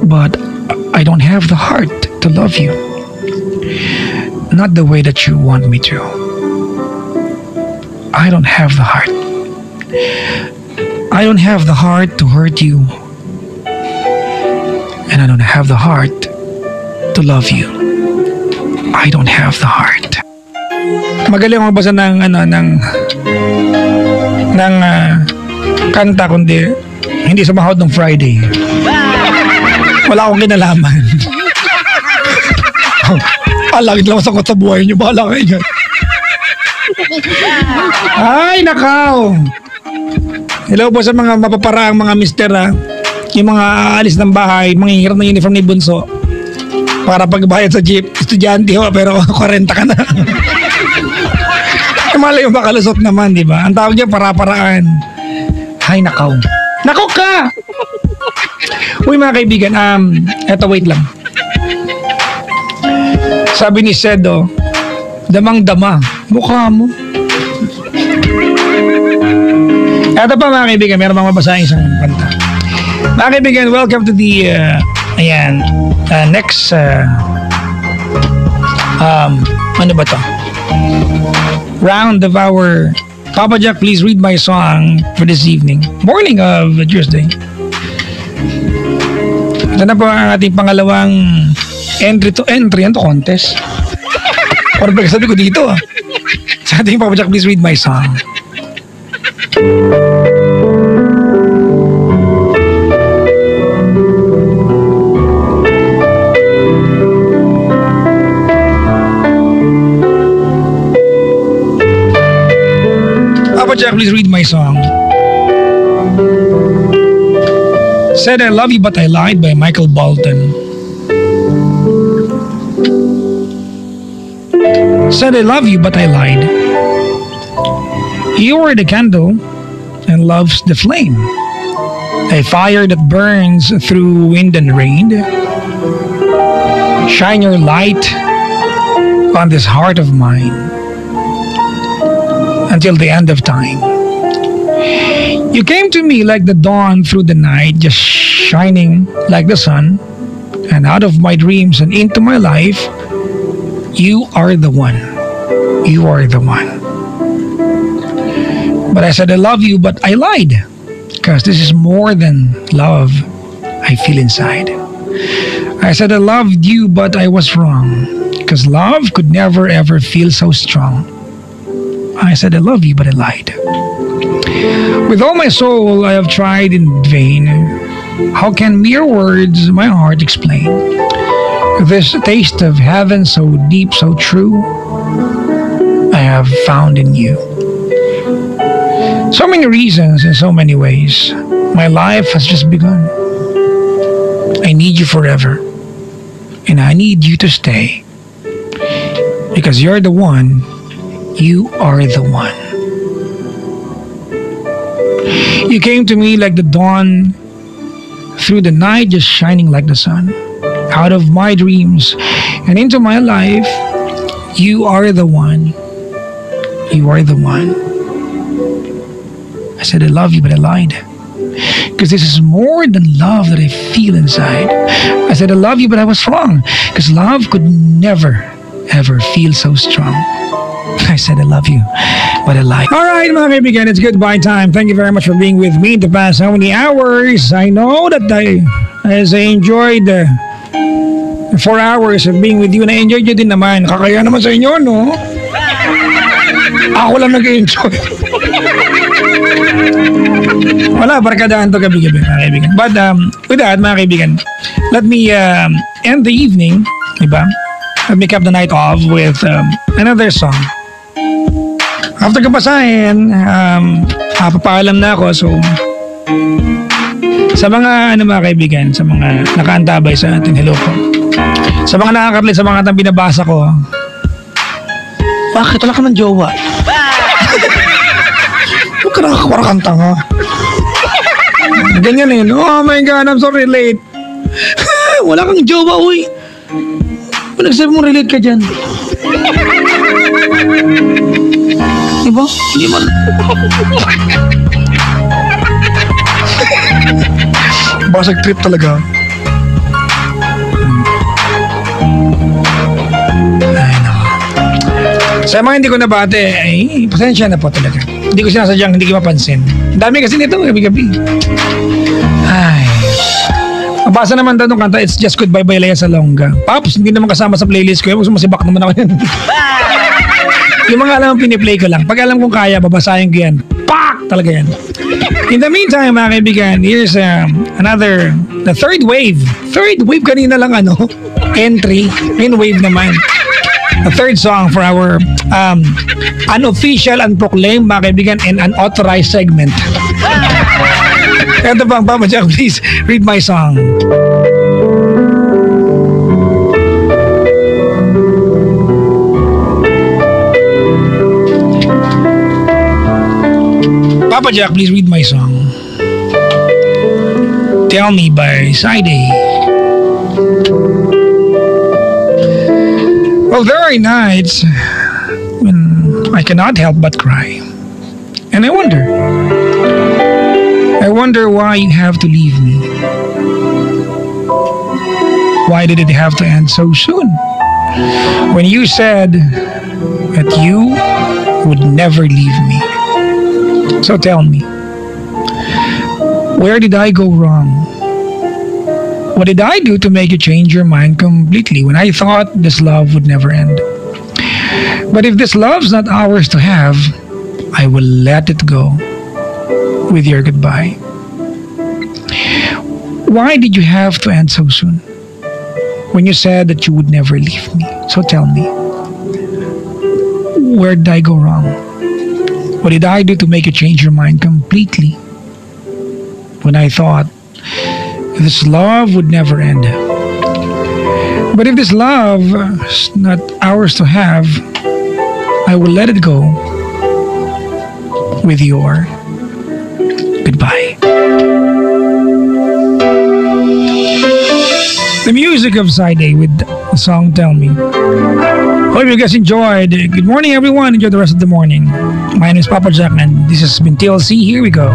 but I don't have the heart to love you, not the way that you want me to. I don't have the heart. I don't have the heart to hurt you, and I don't have the heart to love you. I don't have the heart. Magaling ako basa ng kanta, kundi hindi sumahod ng Friday. Wala akong kinalaman. Alagid lang sa kota buhay niyo, bahala kayo dyan. Ay, nakaw! Hello po sa mga mapaparaang mga mister, ha? Yung mga aalis ng bahay, manghihirap ng uniform ni Bunso para pagbayad sa jeep, estudyante ho, pero 40 ka na. Malay yung makalusot naman, di ba? Ang tawag niya, para-paraan. Ay, nakaw. Nakaw ka! Uy, mga kaibigan, eto, wait lang. Sabi ni Sedo, damang-dama, mukha mo. Eto pa, mga kaibigan, meron bang mabasahin isang kanta. Mga kaibigan, welcome to the next ano ba to? Round of our Papa Jack, please read my song for this morning of Tuesday. Ito na po ang ating pangalawang entry to contest. Or sabi ko dito, sa ating Papa Jack, please read my song. Papa Jack, please read my song. Said I Love You But I Lied by Michael Bolton. Said I love you but I lied. You were the candle and love's the flame, a fire that burns through wind and rain. Shine your light on this heart of mine until the end of time. You came to me like the dawn through the night, just shining like the sun, and out of my dreams and into my life, you are the one. You are the one. But I said I love you, but I lied, because this is more than love I feel inside. I said I loved you, but I was wrong, because love could never ever feel so strong. I said I love you, but I lied. With all my soul, I have tried in vain. How can mere words my heart explain this taste of heaven so deep, so true, I have found in you? So many reasons in so many ways. My life has just begun. I need you forever, and I need you to stay, because you're the one. You are the one. You came to me like the dawn through the night, just shining like the sun. Out of my dreams and into my life, you are the one. You are the one. I said I love you, but I lied, because this is more than love that I feel inside. I said I love you, but I was wrong, because love could never ever feel so strong. I said I love you, but I lied. Alright mga kaibigan, it's goodbye time. Thank you very much for being with me the past how many hours. I know that as I enjoyed the 4 hours of being with you, na-enjoy nyo din naman. Kakaya naman sa inyo, no? Ako lang nag-enjoy. Wala, barkadahan to gabi-gabi mga kaibigan. But with that mga kaibigan, let me end the evening, diba? Let me cap the night off with another song. After kapasahin, papaalam na ako. So, sa mga mga kaibigan, sa mga nakaantabay sa atin, hello po. Sa mga nakakapalit, sa mga katang binabasa ko, bakit wala ka ng jowa? Huwag ka nakakawarakanta nga. Ganyan eh. Oh my God, I'm so relate. Wala kang jowa, uy. Nagsabi mo relate ka dyan. Diba? Hindi man. Basag trip talaga. Ay, nako. Sa mga hindi ko nabate, ay, pasensya na po talaga. Hindi ko sinasadyang, hindi ko mapansin. Ang dami kasi nito, gabi-gabi. Ay. Mabasa naman daw nung kanta, It's Just Goodbye by Lea Salonga. Paps, hindi naman kasama sa playlist ko. Masibak naman ako yan. Yung mga alam piniplay ko lang. Pag alam kong kaya, babasahin ko yan. Pak! Talaga yan. In the meantime, mga kaibigan, here's another, the third wave. Third wave kanina lang entry. Main wave naman. The third song for our unofficial, unproclaimed, mga kaibigan, and unauthorized segment. Ito bang, Papa Jack, please read my song. Papa Jack, please read my song. Tell Me by Side A. Well, there are nights when I cannot help but cry. And I wonder why you have to leave me. Why did it have to end so soon? When you said that you would never leave me. So tell me, where did I go wrong? What did I do to make you change your mind completely when I thought this love would never end? But if this love's not ours to have, I will let it go with your goodbye. Why did you have to end so soon when you said that you would never leave me? So tell me, where did I go wrong? What did I do to make you change your mind completely when I thought this love would never end? But if this love is not ours to have, I will let it go with your Bye. The music of Side A with the song Tell Me. Hope you guys enjoyed. Good morning, everyone. Enjoy the rest of the morning. My name is Papa Jack, and this has been TLC. Here we go.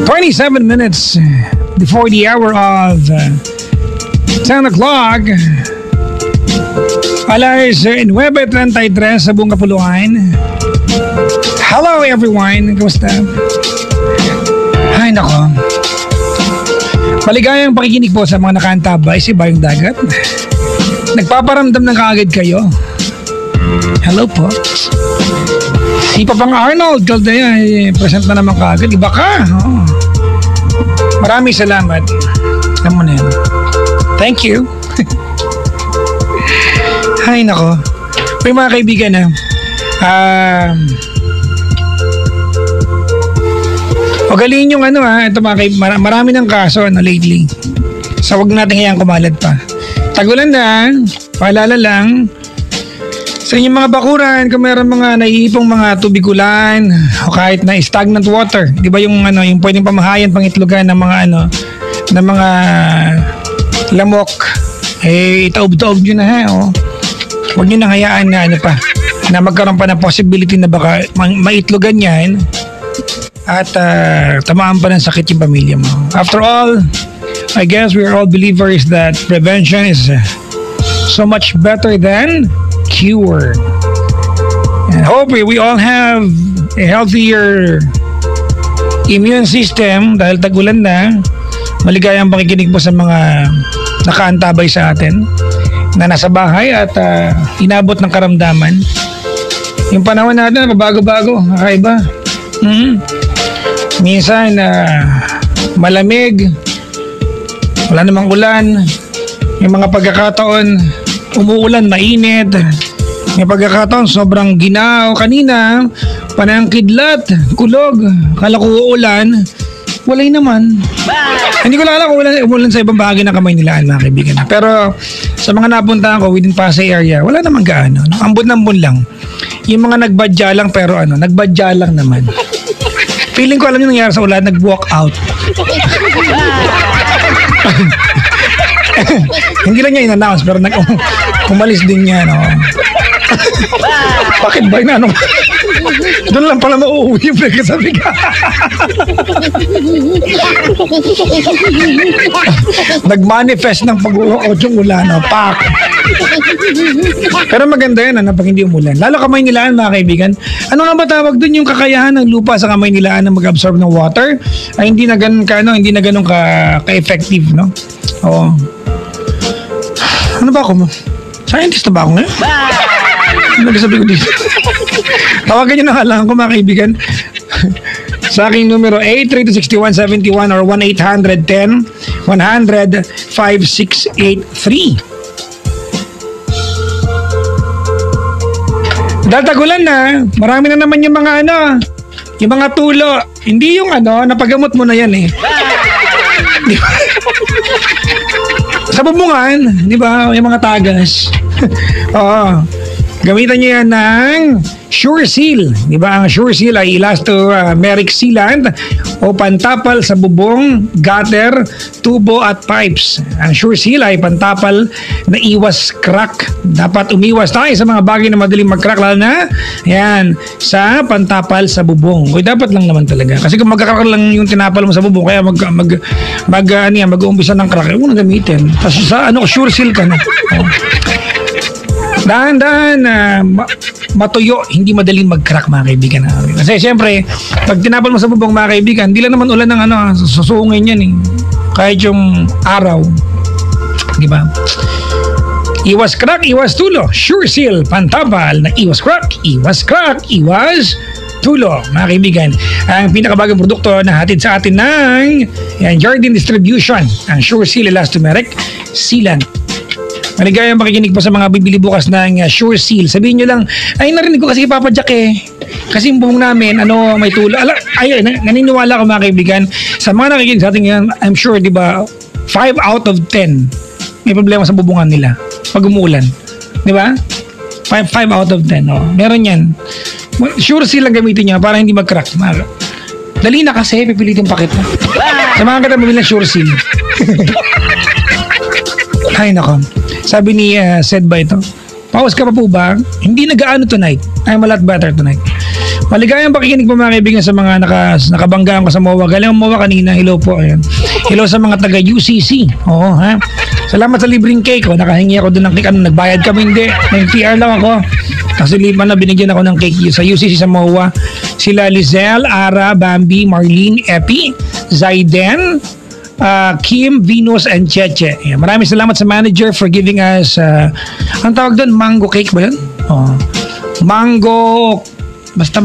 27 minutes before the hour of 10 o'clock. Alas 9:33 sa buong Kapuluan. Hello, everyone. Kamusta? Ay, nako. Maligayang pakikinig po sa mga nakaantabay sa Bayong Dagat. Nagpaparamdam ng kaagad kayo. Hello po. Si Papang Arnold Caldea, present na naman kaagad. Iba ka. Oh. Maraming salamat. Alam mo na yan. Thank you. Ay, nako. May mga kaibigan na. Ugaliin yung ito marami ng kaso lately. So wag natin hayaan kumalat pa. Tagulan na, paalala lang, sa inyong mga bakuran, kung mayroon mga naiipong mga tubig ulan o kahit na stagnant water, di ba yung yung pwedeng pamahayan, pangitlogan ng mga ng mga lamok, itaob-taob nyo na Huwag nyo nang hayaan na na magkaroon pa ng possibility na baka maitlogan yan at tamaan pa ng sakit yung pamilya mo. After all, I guess we are all believers that prevention is so much better than cure. And hopefully we all have a healthier immune system dahil tag-ulan na. Maligayang pakikinig po sa mga nakaantabay sa atin na nasa bahay at inabot ng karamdaman. Yung panahon natin, pabago-bago, kakaiba. Minsan, malamig, wala namang ulan. Yung mga pagkakataon, umuulan, mainit. May pagkakataon, sobrang ginaw. Kanina, panayang kidlat, kulog, kala ko uulan. Walay naman. Hindi ko alam kung umulan sa ibang bahagi ng Kamaynilaan, mga kaibigan. Pero sa mga napuntahan ko within Pasay area, wala namang gaano. Ambon-ambon lang. Yung mga nagbadya lang pero nagbadya lang naman. Feeling ko alam yung nangyari sa ulan, nag-walk out. Hindi lang niya in-announce pero umalis din niya. Bakit ba yun? Doon lang pala mauuwi yung pagkasabi ka. Nag-manifest ng pag-walk out yung ulan. Pak! Pero maganda yan pag hindi umulan. Lalo Kamaynilaan, mga kaibigan. Ano nga ba tawag doon yung kakayahan ng lupa sa Kamaynilaan na mag-absorb ng water? Ay hindi na ganun ka-effective, no? Oo. Ano ba ako? Scientist na ba ako ngayon? Ano nagsasabi ko dito? Tawagan nyo na halangan ko, mga kaibigan. Sa aking numero 8326171 or 1-800-10-100-5683. Dahil tagulan na, marami na naman yung mga yung mga tulo. Hindi yung napagamot mo na yan eh. Di ba? Sa bubungan, di ba? Yung mga tagas. Oo. Gamitan nyo yan ng Sure Seal. Di ba? Ang Sure Seal ay elastomeric sealant o pantapal sa bubong, gutter, tubo at pipes. Ang Sure Seal ay pantapal na iwas crack. Dapat umiwas tayo sa mga bagay na madaling mag-crack, lalo na sa pantapal sa bubong. O dapat lang naman talaga. Kasi kung magkakrak lang yung tinapal mo sa bubong, kaya mag-uumpisa ng crack, huwag mo na gamitin. Tapos sa Sure Seal ka na. Dahan-dahan matuyo, hindi madaling mag-crack, mga kaibigan. Kasi siyempre, pag tinapal mo sa bubong, mga kaibigan, hindi lang naman ulan ng susungin yan eh. Kahit yung araw. Di ba? Iwas crack, iwas tulo. Sure Seal, pantapal na iwas crack, iwas tulo, mga kaibigan. Ang pinakabagang produkto na hatid sa atin ng Jardine Distribution, ang Sure Seal elastomeric sealant. Maligayang makikinig po sa mga bibili bukas ng Sure Seal. Sabihin nyo lang, ay narinig ko kasi Papa Jack eh. Kasi yung buhong namin, may tulo. Naniniwala ko, mga kaibigan. Sa mga nakikinig sa atin yan, I'm sure, di ba, 5 out of 10 may problema sa bubungan nila pag umuulan. Di ba? 5 out of 10. Meron yan. Sure seal lang gamitin niya para hindi mag-crack. Dali na kasi, pipilitin pakit mo. Samahan kita bumili ng sure seal. Ay, nako. Sabi ni Sed ba ito? Pause ka pa po ba? Hindi nag-aano tonight. I'm a lot better tonight. Maligayang pakikinig po mga kaibigan sa mga nakabanggaan ko sa MOA. Galing ang MOA kanina. Hello po. Ayan. Hello sa mga taga UCC. Oo, ha? Salamat sa libreng cake. Nakahingi ako doon ng cake. Nagbayad kami? Hindi. Nag-PR lang ako. Kasi lima na binigyan ako ng cake sa UCC sa MOA. Sila Lizelle, Ara, Bambi, Marlene, Epi, Zaiden, Kim, Venus, and Cheche. Ayan. Maraming salamat sa manager for giving us ang tawag doon, mango cake ba yun? Oh. Mango, basta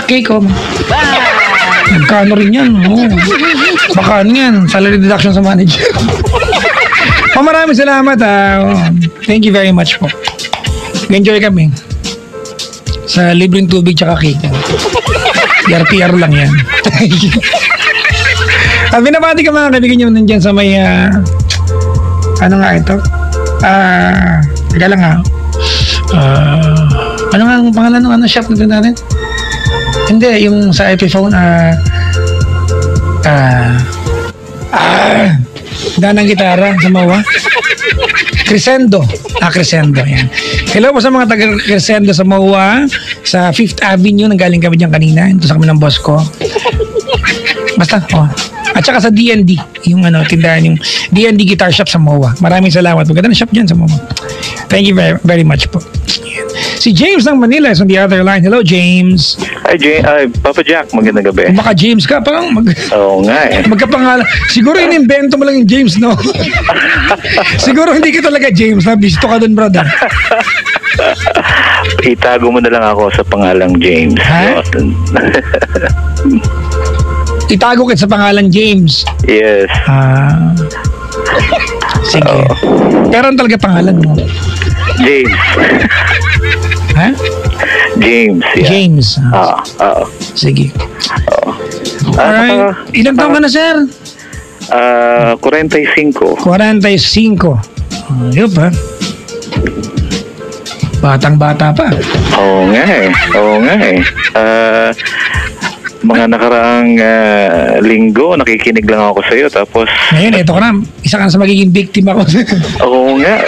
cake. Oh. Magkano rin yan? Oh. Baka yan, salary deduction sa manager. Maraming salamat. Thank you very much po. Enjoy kami sa libreng tubig tsaka cake. PR lang yan. Binabati ka mga kaibigan nyo nandyan sa may ano nga ito? Teka lang ha. Ano nga ang pangalan ng ano shop nito natin? Hindi, yung sa Epiphone ng gitara sa MOA. Crescendo. Crescendo. Yan. Hello po sa mga taga Crescendo sa MOA, sa 5th Avenue. Nanggaling kami dyan kanina. Ito sa kami ng boss ko. Basta, At saka sa D&D, yung tindahan, yung D&D Guitar Shop sa MOA. Maraming salamat. Maganda na shop dyan sa MOA. Thank you very, very much po. Yan. Si James ng Manila is on the other line. Hello, James. Hi, Papa Jack. Magandang gabi. Kung baka James ka, parang Oo nga eh. magkapangalan. Siguro inimbento mo lang yung James, no? Siguro hindi ka talaga James. Nabisto ka dun, brother. Itago mo na lang ako sa pangalang James. Ha? Itago kita sa pangalan James. Yes. Sige. Pero ano talaga pangalan mo? James. Ha? James. Yeah. James. Oo. Sige. Alright. Ilang taon ka na, sir? 45. 45. Yun pa. Batang-bata pa. Oo nga eh. Mga nakaraang linggo, nakikinig lang ako sa iyo. Tapos ngayon, eto ka na. Isa ka na sa magiging biktima ko. oo nga.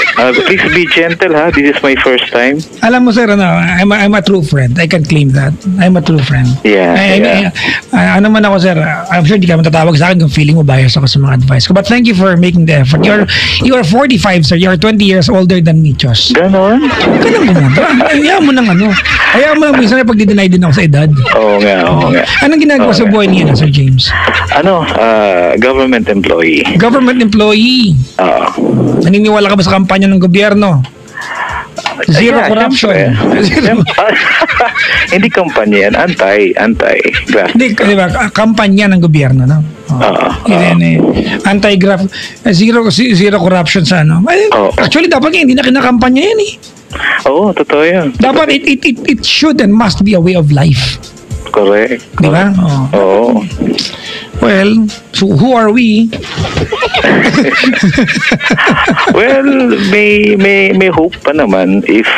Please be gentle ha. This is my first time. Alam mo, sir, I'm a true friend. I can claim that. I'm a true friend. Yeah. Ano man ako, sir, I'm sure di ka matatawag sa akin kung feeling mo bias ako sa mga advice ko. But thank you for making the effort. You are 45, sir. You are 20 years older than me, Chos. Ganon? Ganun mo. Hayaan mo nang Hayaan mo nang minsan na pag-deny din ako sa edad. Oo nga. Anong ginagawa sa buhay niya, Sir James? Government employee. Government employee? Oo. Naniniwala ka ba sa kampanya ng gobyerno? Zero corruption. Hindi kampanya yan. Anti-graft. Hindi, di ba? Kampanya ng gobyerno, no? Anti-graft. Zero corruption sa ano. Actually, dapat hindi na kinakampanya yan eh. Oo, totoo yan. Dapat it should and must be a way of life. Correct. Di ba? Oo. Well, so who are we? Well, may hope pa naman if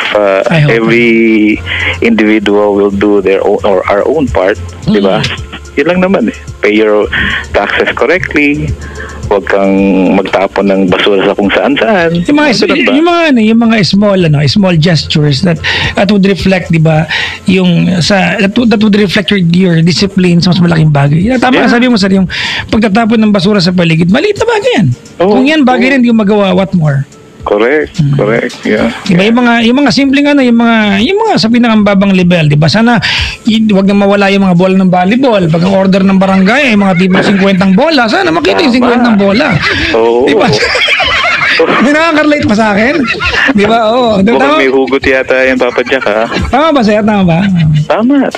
every individual will do their own or our own part, di ba? Yun lang naman eh. Pay your taxes correctly. Huwag kang magtapon ng basura sa kung saan-saan. Yung mga small gestures that would reflect, di ba, that would reflect your discipline sa mas malaking bagay. Tama sabi mo, sir, yung pagtatapon ng basura sa paligid, maliit na bagay yan. Kung yan bagay rin, hindi mo magawa, what more? Correct. Yeah. Diba, yung mga simpleng yung mga sa pinakambabang level, di ba? Sana wag na mawala yung mga bola ng volleyball. Pag ang order ng barangay ay mga tipong 50 bola, sana makita yung 50 bola. Oo. Di ba? May nakaka-relate pa sa akin? Di ba? Oo. May hugot yata yan, Papa Jack, ha? Tama ba, sir? Tama ba? Tama.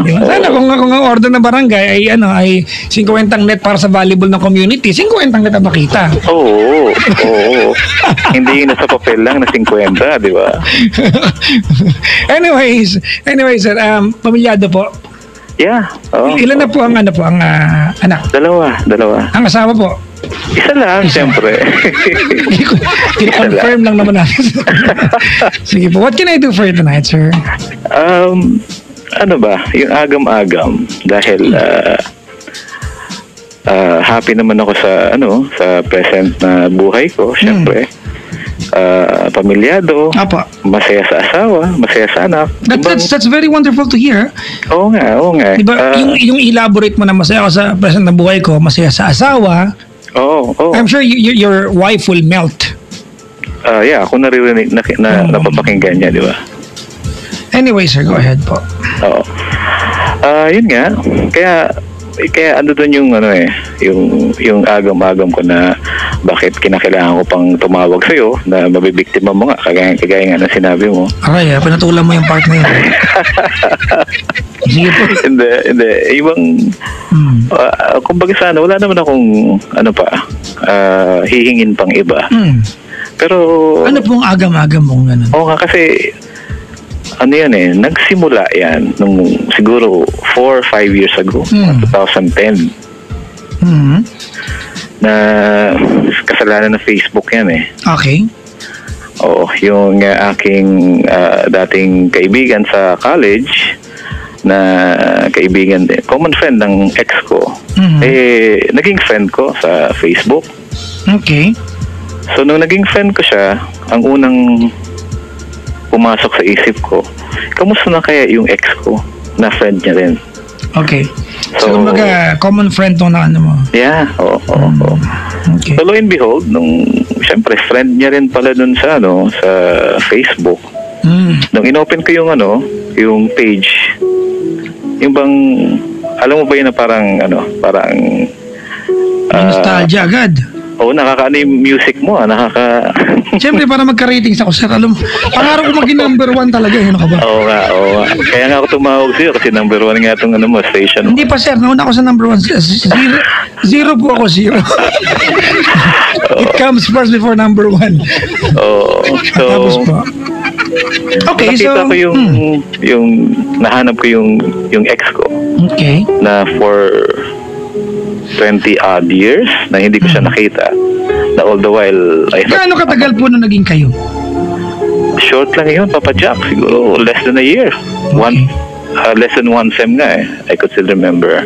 Diba? Sana kung ang order ng barangay ay 50 net para sa volleyball ng community, 50 net ang makita. Oo. Hindi na sa papel lang na 50, di ba? Anyways, sir, pamilyado po. Yeah. Ilan na po ang anak? Dalawa. Ang asawa po? Isa lang, siyempre. Confirm lang naman natin. Sige po. What can I do for you tonight, sir? ano ba, yung agam-agam dahil happy naman ako sa sa present na buhay ko, syempre. Pamilyado, Apa. masaya sa asawa, masaya sa anak. That's very wonderful to hear. Oo nga. Diba, yung elaborate mo na masaya ako sa present na buhay ko, masaya sa asawa, Oo. I'm sure your wife will melt. Yeah, ako naririnig napapakinggan niya, di ba? Anyway, sir, go ahead po. Oo. Yun nga. Kaya ano doon yung yung agam-agam ko na bakit kinakailangan ko pang tumawag sa iyo na mabibiktima mo nga kagaya nga ng sinabi mo. Okay, pinatulan mo yung part na yun. Sige po. Hindi. Ibang kumbaga sana wala naman akong hihingin pang iba. Pero ano pong agam-agam mong ganun? Oo nga, kasi nagsimula yan nung siguro 4 or 5 years ago, 2010. Na kasalanan ng Facebook yan eh. Okay. Oo, yung aking dating kaibigan sa college na kaibigan din, common friend ng ex ko, naging friend ko sa Facebook. Okay. So, nung naging friend ko siya, ang unang pumasok sa isip ko, kamusta na kaya yung ex ko na friend niya rin? Okay. So kumbaga, common friend to na mo. Yeah, oo. Okay. So, lo and behold, siyempre, friend niya rin pala dun sa Facebook. Nung inopen ko yung page, yung bang, alam mo ba yun na parang, nostalgia agad. Oo, nakakaano yung music mo, Siyempre, para magka-ratings ako, sir. Alam mo, pangarap ko maging number 1 talaga. Ano ka ba? Oo nga. Kaya nga ako tumawag sa'yo kasi number 1 nga itong station mo. Hindi pa, sir. Nauna ako sa number 1. Zero po ako, zero. It comes first before number 1. Oo. So, tapos po. Okay, so... nakita ko yung nahanap ko yung ex ko. Okay. Na for 20 odd years na hindi ko siya nakita. Na all the while, I thought... Gaano katagal po nung naging kayo? Short lang yun, Papa Jack. Siguro less than a year. Okay. Less than 1 sem nga eh. I could still remember.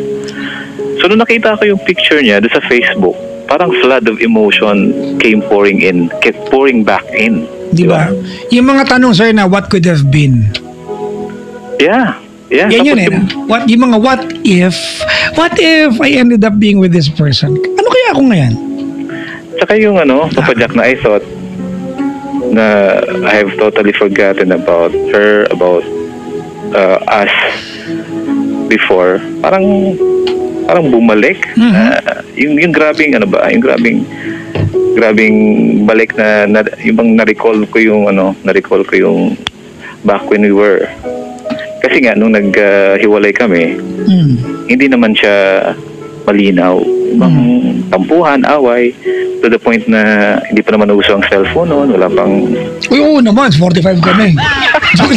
So, nung nakita ko yung picture niya doon sa Facebook, parang flood of emotion kept pouring back in. Di ba? Yung mga tanong, sir, na what could have been? Yeah. Yan yun eh. Yung mga what if I ended up being with this person? Ano kaya ako ngayon? Saka yung Papa Jack, na I thought na I have totally forgotten about her, about us before. Parang bumalik. Yung grabing grabing balik na yung bang na-recall ko yung back when we were. Kasi nga, nung naghiwalay kami, hindi naman siya malinaw. Ibang tampuhan, away, to the point na hindi pa naman uso ang cellphone noon, wala pang... Uy, oo naman, 45 kami.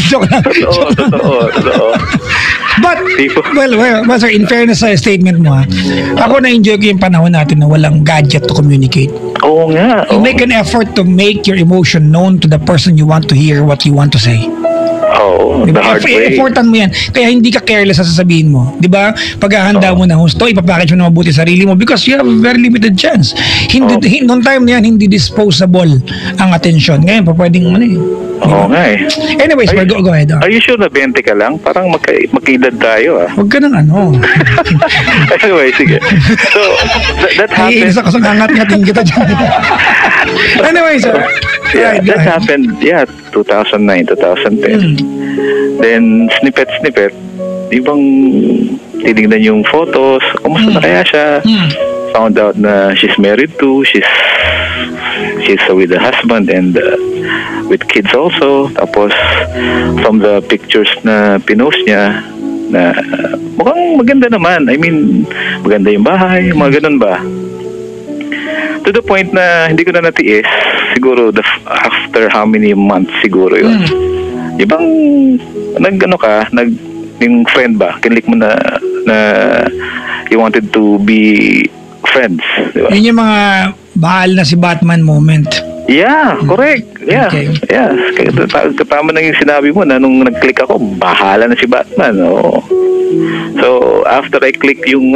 Joke lang. Totoo. But, well, sir, in fairness sa statement mo, ako na-enjoy ko yung panahon natin na walang gadget to communicate. Oo nga. You make an effort to make your emotion known to the person you want to hear what you want to say. The hard way. Important mo yan. Kaya hindi ka careless sa sasabihin mo. Di ba? Paghahanda mo ng husto, ipapackage mo na mabuti sarili mo because you have a very limited chance. Noong time na yan, hindi disposable ang attention. Ngayon, pa pwedeng Oo nga eh. Anyways, go ahead. Are you sure na 20 ka lang? Parang magkaedad tayo ah. Huwag ka ng Anyway, sige. So, that happened. Iisa ka sa ngangat-ngating kita dyan. Anyway, sir. Yeah, that happened, 2009, 2010. Then, snippet, ibang tinignan yung photos, kumusta na kaya siya? Found out na she's married too, she's with a husband and with kids also. Tapos, from the pictures na pinost niya, na mukhang maganda naman. I mean, maganda yung bahay, mga ganun ba? To the point na hindi ko na natiis, siguro after how many months siguro yun. Ibang yung friend ba, kinlik mo na you wanted to be friends, di ba? Yun yung mga bahal na si Batman moment. Yeah, correct. Yeah. Okay. Yeah. Katama na yung sinabi mo na nung nag-click ako, bahala na si Batman. Oo. So, after I click yung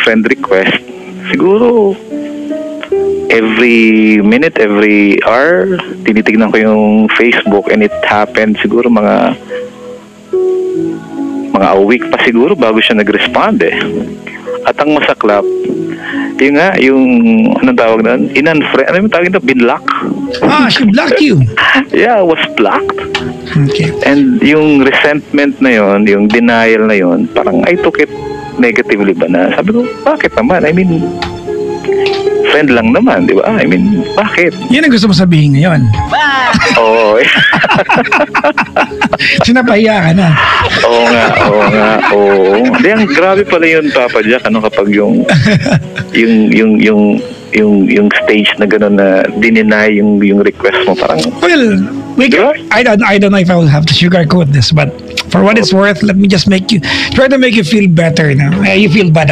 friend request, siguro every minute, every hour, tinitignan ko yung Facebook and it happened siguro mga a week pa siguro bago siya nag-respond eh. At ang masaklap, yung anong tawag na, in-unfriend, ano yung tawag na, binlock? She blocked you. Yeah, I was blocked. Okay. And yung resentment na yon, yung denial na yon, parang I took it negatively ba na. Sabi ko, bakit naman? I mean, friend lang naman, di ba? I mean, bakit? Yan ang gusto mo sabihin ngayon. Oo. Sinapahiya ka na. Oo nga. Di, ang grabe pala yun, Papa Jack, kapag yung stage na gano'n na dineny yung request mo, parang... Well, I don't know if I will have to sugarcoat this, but for what it's worth, let me just try to make you feel better now. You felt bad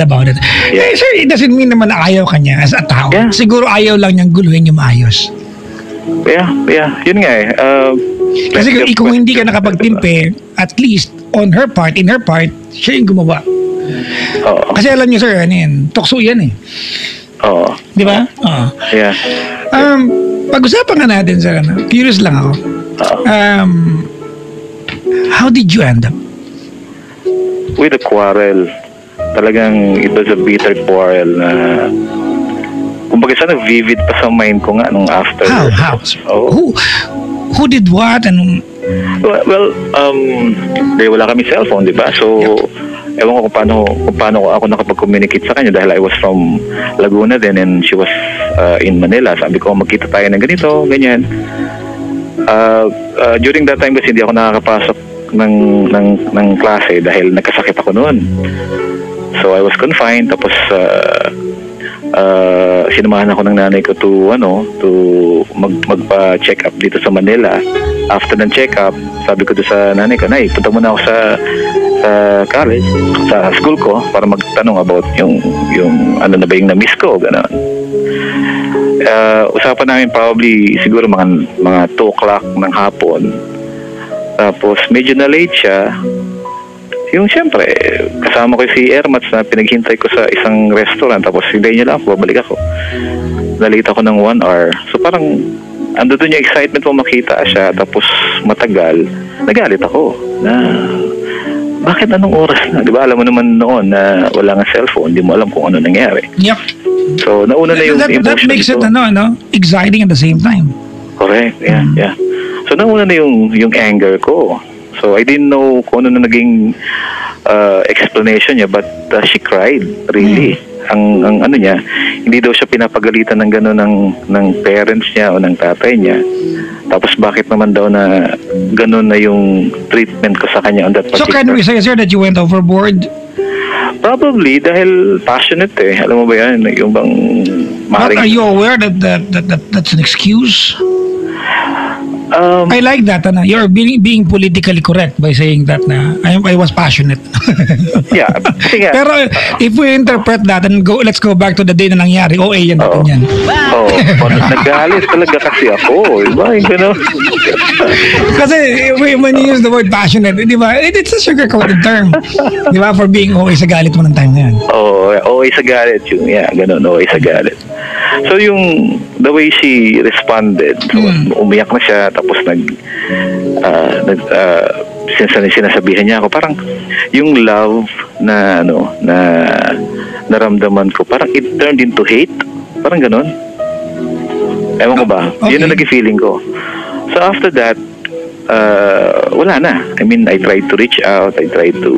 about it. Yeah. Sir, it doesn't mean naman na ayaw ka niya as a tao. Yeah. Siguro ayaw lang niyang guluhin yung maayos. Yeah. Yun nga eh. Kasi kung hindi ka nakapagtimpe, at least in her part, siya yung gumawa. Oo. Kasi alam niyo sir, tukso yan eh. Oo. Di ba? Oo. Yeah. Pag-usapan nga natin sir, curious lang ako. How did you end up? With a quarrel. Talagang it was a bitter quarrel na kumbaga sana vivid pa sa mind ko nga nung after. How? Oh. Who did what and well, wala kami cellphone, di ba? So, ewan ko kung paano ako nakapag-communicate sa kanya dahil I was from Laguna then and she was in Manila. Sabi ko, magkita tayo ng ganito, ganyan. During that time kasi hindi ako nakakapasok ng klase dahil nagkasakit ako noon. So, I was confined tapos sinamahan ako ng nanay ko to magpa-check up dito sa Manila. After ng check up, sabi ko doon sa nanay ko, Nay, punta muna ako sa college, sa school ko para magtanong about yung ano na ba yung na-miss ko, gano'n. Usapan namin probably siguro mga 2 o'clock ng hapon. Tapos medyo na late siya. Yung siyempre, kasama ko si Ermats na pinaghintay ko sa isang restaurant tapos hindi niya lang ako, babalik ako. Nalate ako ng 1 hour. So parang ando doon yung excitement mo makita siya tapos matagal, nagalit ako na bakit anong oras na? Di ba alam mo naman noon na wala nga cellphone, hindi mo alam kung ano nangyari. Yep. So nauna na yung emotion. That makes it exciting at the same time. Correct, yeah. So nauna na yung anger ko. So I didn't know kung ano na naging explanation niya but she cried really. Ang ano niya, hindi daw siya pinapagalitan ng gano'n ng parents niya o ng tatay niya. Tapos bakit naman daw na gano'n na yung treatment ko sa kanya on that particular. So can we say sir that you went overboard? Probably dahil passionate eh. Alam mo ba yan? Yung bang But are you aware that that's an excuse? I like that. You're being politically correct by saying that na I was passionate. Yeah. Sige. Pero if we interpret that and let's go back to the day na nangyari, OA yan natin yan. Nagalit talaga kasi ako. Diba? Kasi when you use the word passionate, di ba? It's a sugar-coated term. Di ba? For being OA sa galit mo ng time na yan. OA sa galit yung, ganun, OA sa galit. So the way she responded, so, umiyak na siya tapos sinasabihan niya ako parang yung love na naramdaman ko parang it turned into hate, parang ganun. Ewan ko ba? Okay. Yun ang naging feeling ko. So after that, wala na. I mean, I tried to reach out, I tried to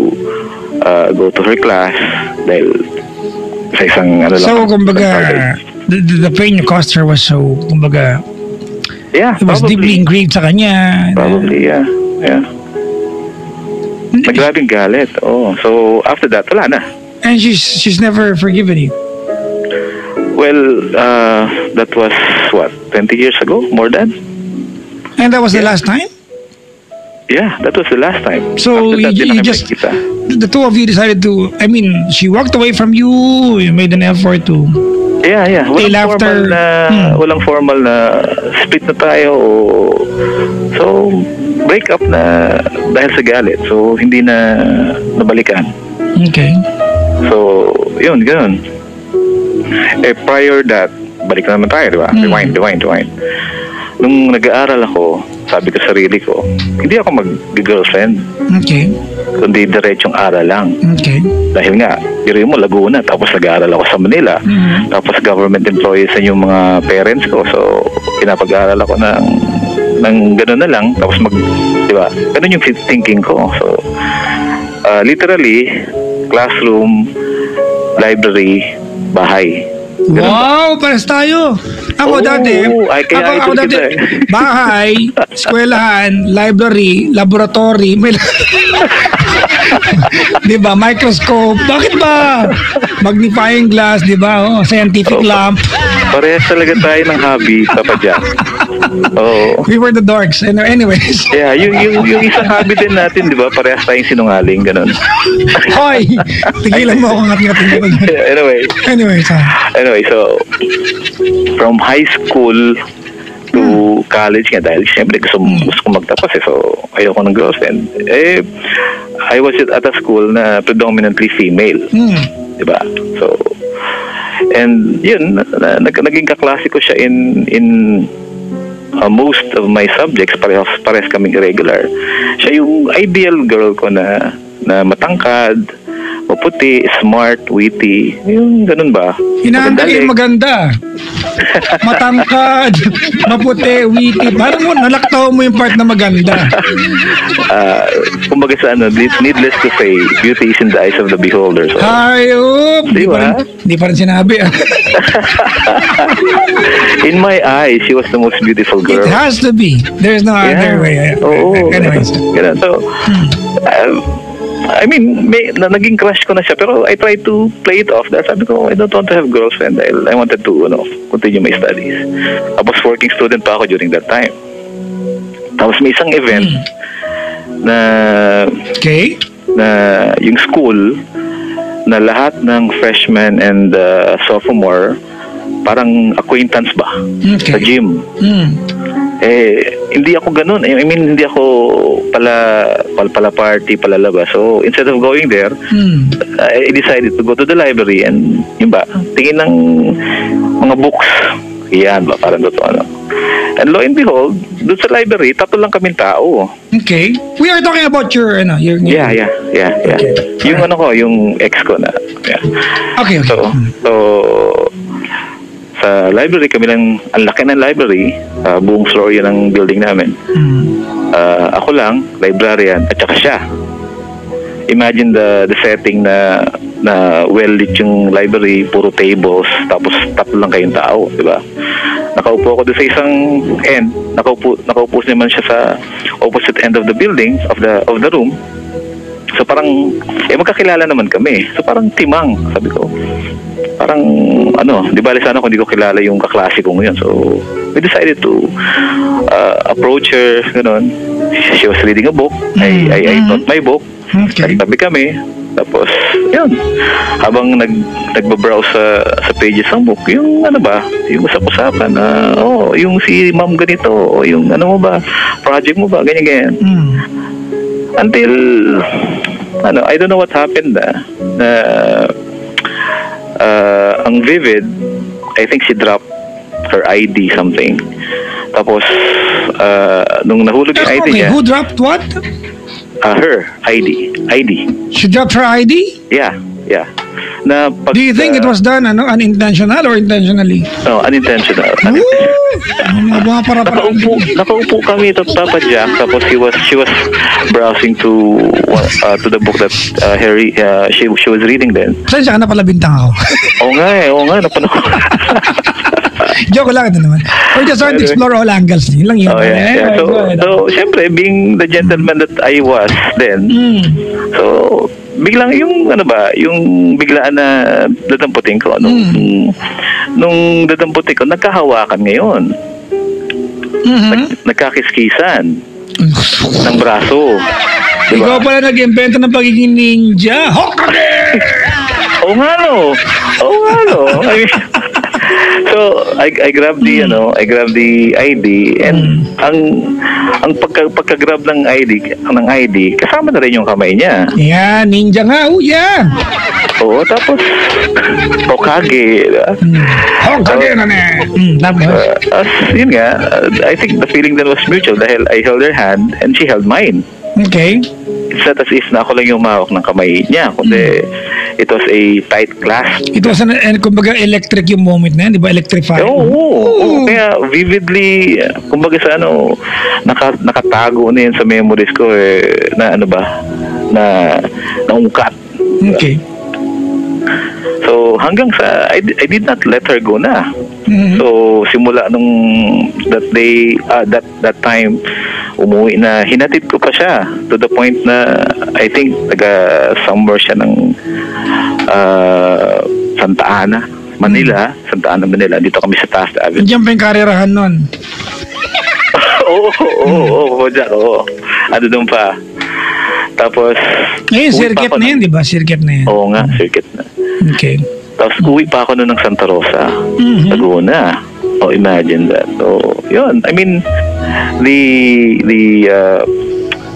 go to her class dahil sa isang So kumbaga the pain you caused her was so, kumbaga, it was probably deeply engraved sa kanya. Probably, yeah. Nagrabing galit. So after that, wala na. And she's never forgiven you. Well, that was what, 20 years ago, more than. And that was the last time. Yeah, that was the last time. So you just the two of you decided to. I mean, she walked away from you. You made an effort to Yeah. Till after. Walang formal na split na tayo. So, break up na dahil sa galit. So, hindi na nabalikan. Okay. So, yun, ganun. Prior that, balik na naman tayo, di ba? Rewind. Nung nag-aaral ako, sabi ko sa sarili ko, hindi ako mag-girlfriend. Okay. Kundi diretsong aral lang. Okay. Dahil nga, biro mo, Laguna, tapos nag-aaral ako sa Manila. Tapos government employees na yung mga parents ko. So, pinapag-aaral ako ng gano'n na lang. Tapos di ba? Ganun yung thinking ko. So, literally, classroom, library, bahay. Ganun wow, pares tayo. Ako dati, ako dati, bahay, eskwelahan, library, laboratory, may di ba, microscope. Bakit ba? Magnifying glass, di ba? Oh, scientific lamp. Parehas talaga tayo ng hobby, Papa Jack. Oh. We were the dorks. Anyways. Yeah, yung isang hobby din natin, di ba? Parehas tayong sinungaling, ganun. Hoy! Tigilan mo ako ngating ko. Anyway, so, from high school to college nga, dahil siyempre gusto ko magtapos so ayoko ng girlfriend. I was at a school na predominantly female. Diba? So, and yun, naging kaklase ko siya in most of my subjects, parehas kaming irregular. Siya yung ideal girl ko na matangkad, maputi, smart, witty, yung ganun ba? Hinahangal yung maganda. Matangkad, maputi, witty. Parang mo, nalaktaw mo yung part na maganda. Kumbaga sa needless to say, beauty is in the eyes of the beholder. So. Hayop! Di pa rin sinabi. In my eyes, she was the most beautiful girl. It has to be. There's no other way. Anyways. So, I mean, naging crush ko na siya, pero I tried to play it off. Dahil sabi ko, I don't want to have girlfriend. I wanted to continue my studies. I was working student pa ako during that time. Tapos may isang event na yung school na lahat ng freshman and sophomore parang acquaintance ba sa gym. Hindi ako ganun. I mean, hindi ako pala party, pala labas. So, instead of going there, I decided to go to the library and, yun ba, tingin ng mga books. Yan ba, parang totoo. And lo and behold, doon sa library, 3 lang kaming tao. Okay. We are talking about your Yeah. Okay. Yung ex ko na. Yeah. Okay. So, sa library kami lang, ang laki ng library, buong floor yun ang building namin. Ako lang, librarian, at saka siya. Imagine the setting na well-lit yung library, puro tables, tapos 3 lang kayong tao, di ba? Nakaupo ako doon sa isang end, nakaupo naman siya sa opposite end of the building, of the room. So parang, magkakilala naman kami. So parang timang, sabi ko. Parang, di bali sana kung di ko kilala yung kaklase ko ngayon. So, we decided to approach her, gano'n. She was reading a book. I taught my book. Okay. Nagtabi kami. Tapos, yun. Habang nagbabrowse sa pages ng book, yung yung usap-usapan na, yung si ma'am ganito, o yung mo ba, project mo ba, ganyan-ganyan. Until, I don't know what happened ang vivid, I think she dropped her ID something. Tapos, nung nahulog yung ID niya... Who dropped what? Her ID. She dropped her ID? Yeah. Do you think it was done unintentional or intentionally? No, unintentional. Nakaupo kami to Papa Jack, tapos she was browsing to the book that she was reading then. Saan siya ka na pala bintang ako? Oo nga, napanood ko. Joke lang ito naman. We're just trying to explore all angles. Yun lang yun. Yeah. So, syempre, being the gentleman that I was then, so, biglang yung biglaan na dadamputin ko nung dadamputin ko nagkahawakan ngayon. Nagkakiskisan ng braso, diba? Ikaw pala nag-invento ng pagiging ninja. Hokage! Oo nga no. I mean, So, I grabbed the, I grabbed the ID, and ang pagka-grab ng ID, kasama na rin yung kamay niya. Yeah, ninja nga. Oh, yeah. Oo, tapos, Hokage. Hokage na na. Tapos? Yun nga, I think the feeling then was mutual dahil I held her hand and she held mine. Okay. It's not as if na ako lang yung mahawak ng kamay niya, kundi it was a tight clasp. It was kumbaga electric yung moment na yan, di ba? Electrified. Oo. Kaya vividly, kumbaga sa nakatago na yan sa memories ko na naungkat. Okay. So hanggang sa I did not let her go na. So simula nung that day, that time, umuwi na, hinatid ko pa siya to the point na I think somewhere siya ng Santa Ana, Manila. Dito kami sa Taft Avenue. Diyan pa yung karerahan nun. Oo. Ano doon pa. Tapos circuit na yan, di ba? Circuit na yan. Oo nga, circuit na. Okay. Tapos uwi pa ako noon ng Santa Rosa, Laguna. Oh, imagine that. So, yun. I mean, the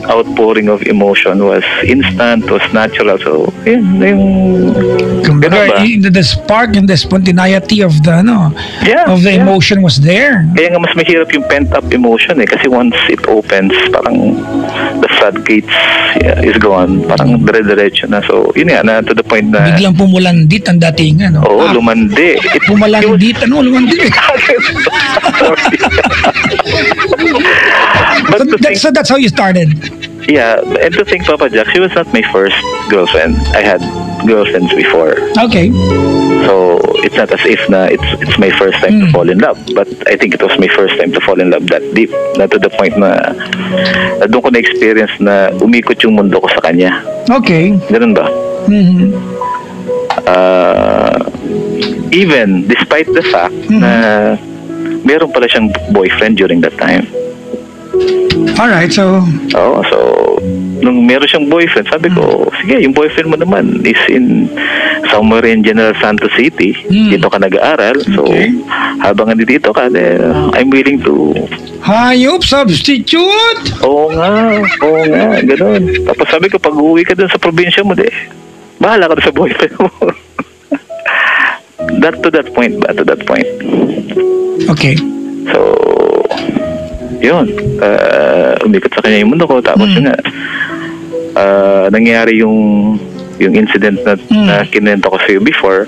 outpouring of emotion was instant, was natural. So, yun, kumbaga, the spark and the spontaneity of the emotion was there. Kaya nga mas mahirap yung pent-up emotion kasi once it opens, parang the floodgates is gone. Parang dire-diretso na. So, yun nga, to the point na biglang pumulandit ang dating, Oo, lumandi. Pumulandit, lumandi. So that's how you started? Yeah, and to think, Papa Jack, she was not my first girlfriend. I had girlfriends before. Okay. So it's not as if na it's my first time to fall in love, but I think it was my first time to fall in love that deep, na to the point na doon ko na experience na umikot yung mundo ko sa kanya. Okay. Ganun ba? Even despite the fact na meron pala siyang boyfriend during that time. Alright, so nung meron siyang boyfriend, sabi ko, sige, yung boyfriend mo naman is in somewhere in General Santos City. Dito ka nag-aaral. So, habang nandito ka, I'm willing to... Hayop, substitute! Oo nga, ganun. Tapos sabi ko, pag uwi ka dun sa probinsya mo, bahala ka dun sa boyfriend mo. To that point. Okay. So, yun. Umikot sa kanya yung mundo ko. Tapos yun nga, nangyari yung incident na kinento ko sa'yo before.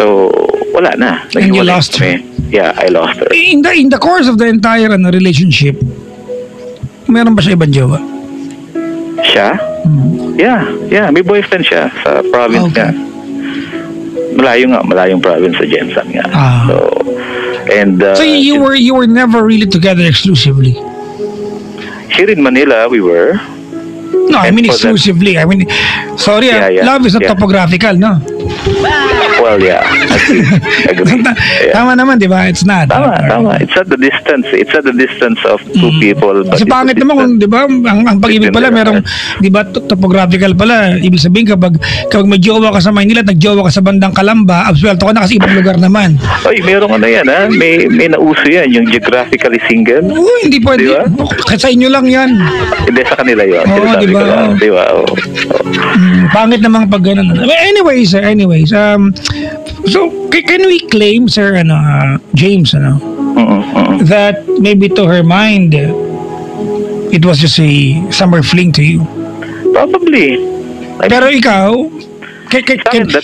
So, wala na. And you lost her. Yeah, I lost her. In the course of the entire relationship, meron ba siya ibang jowa? Siya? Yeah. May boyfriend siya sa province niya. Malayong province sa Jensan nga. So you were never really together exclusively? Here in Manila, we were. No, I mean exclusively. Sorry, love is not topographical, no? Well, yeah. Agree. Tama naman, di ba? It's not. Tama. It's at the distance. It's at the distance of two people. Kasi pangit naman kung, di ba, ang pag-ibig pala, merong, di ba, topographical pala. Ibig sabihin, kapag may jowa ka sa Maynila, nagjowa ka sa bandang Kalamba, absuelto ka na kasi ibang lugar naman. Oy, meron ka na yan, ha? May nauso yan, yung geographically single. Hindi pwede. Diba? Sa inyo lang yan. Hindi, sa kanila yun. Oo, di ba? Di ba? Pangit naman pag gano'n. Anyways, so can we claim, sir, James, that maybe to her mind, it was just a summer fling to you? Probably. Pero ikaw,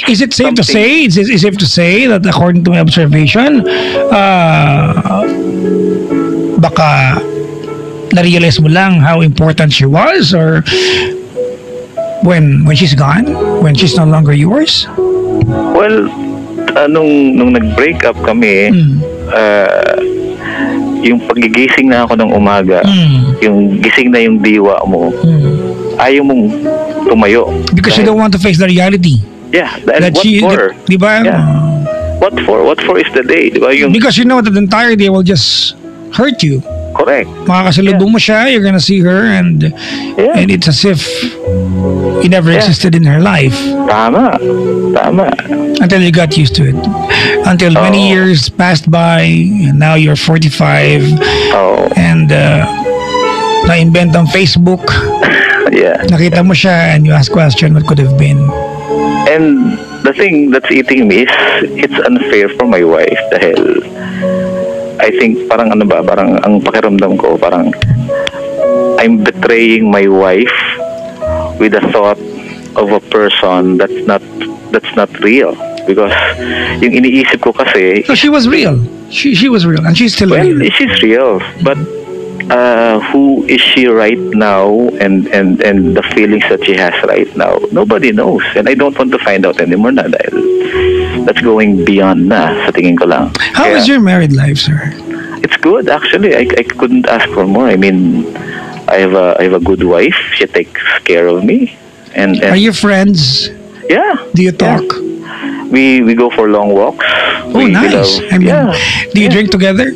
is it safe to say? Is it safe to say that according to my observation, baka na-realize mo lang how important she was, or when she's gone, when she's no longer yours? Well, nung nag-break up kami, yung pagigising na ako ng umaga, yung gising na yung diwa mo, ayaw mong tumayo. Because you don't want to face the reality. Yeah, and what for? Diba? Yeah. What for? What for is the day? Diba? Because you know that the entire day will just hurt you. Correct. Makakasalubong mo siya, you're gonna see her, and it's as if you never existed in her life. Tama. Until you got used to it. Until many years passed by, and now you're 45, and na-invent ang Facebook. Yeah. Nakita mo siya and you ask question what could have been. And the thing that's eating me is it's unfair for my wife dahil I think parang parang ang pakiramdam ko parang I'm betraying my wife with the thought of a person that's not real, because yung iniisip ko kasi So she was real. She was real and she's still real. she's real, but who is she right now, and the feelings that she has right now, nobody knows, and I don't want to find out anymore na dahil that's going beyond na sa tingin ko lang. How is your married life, sir? It's good actually. I couldn't ask for more. I mean, I have a good wife. She takes care of me, and Are you friends? yeah. Do you talk? We go for long walks. Oh, We nice. love- I mean, yeah. do you drink together?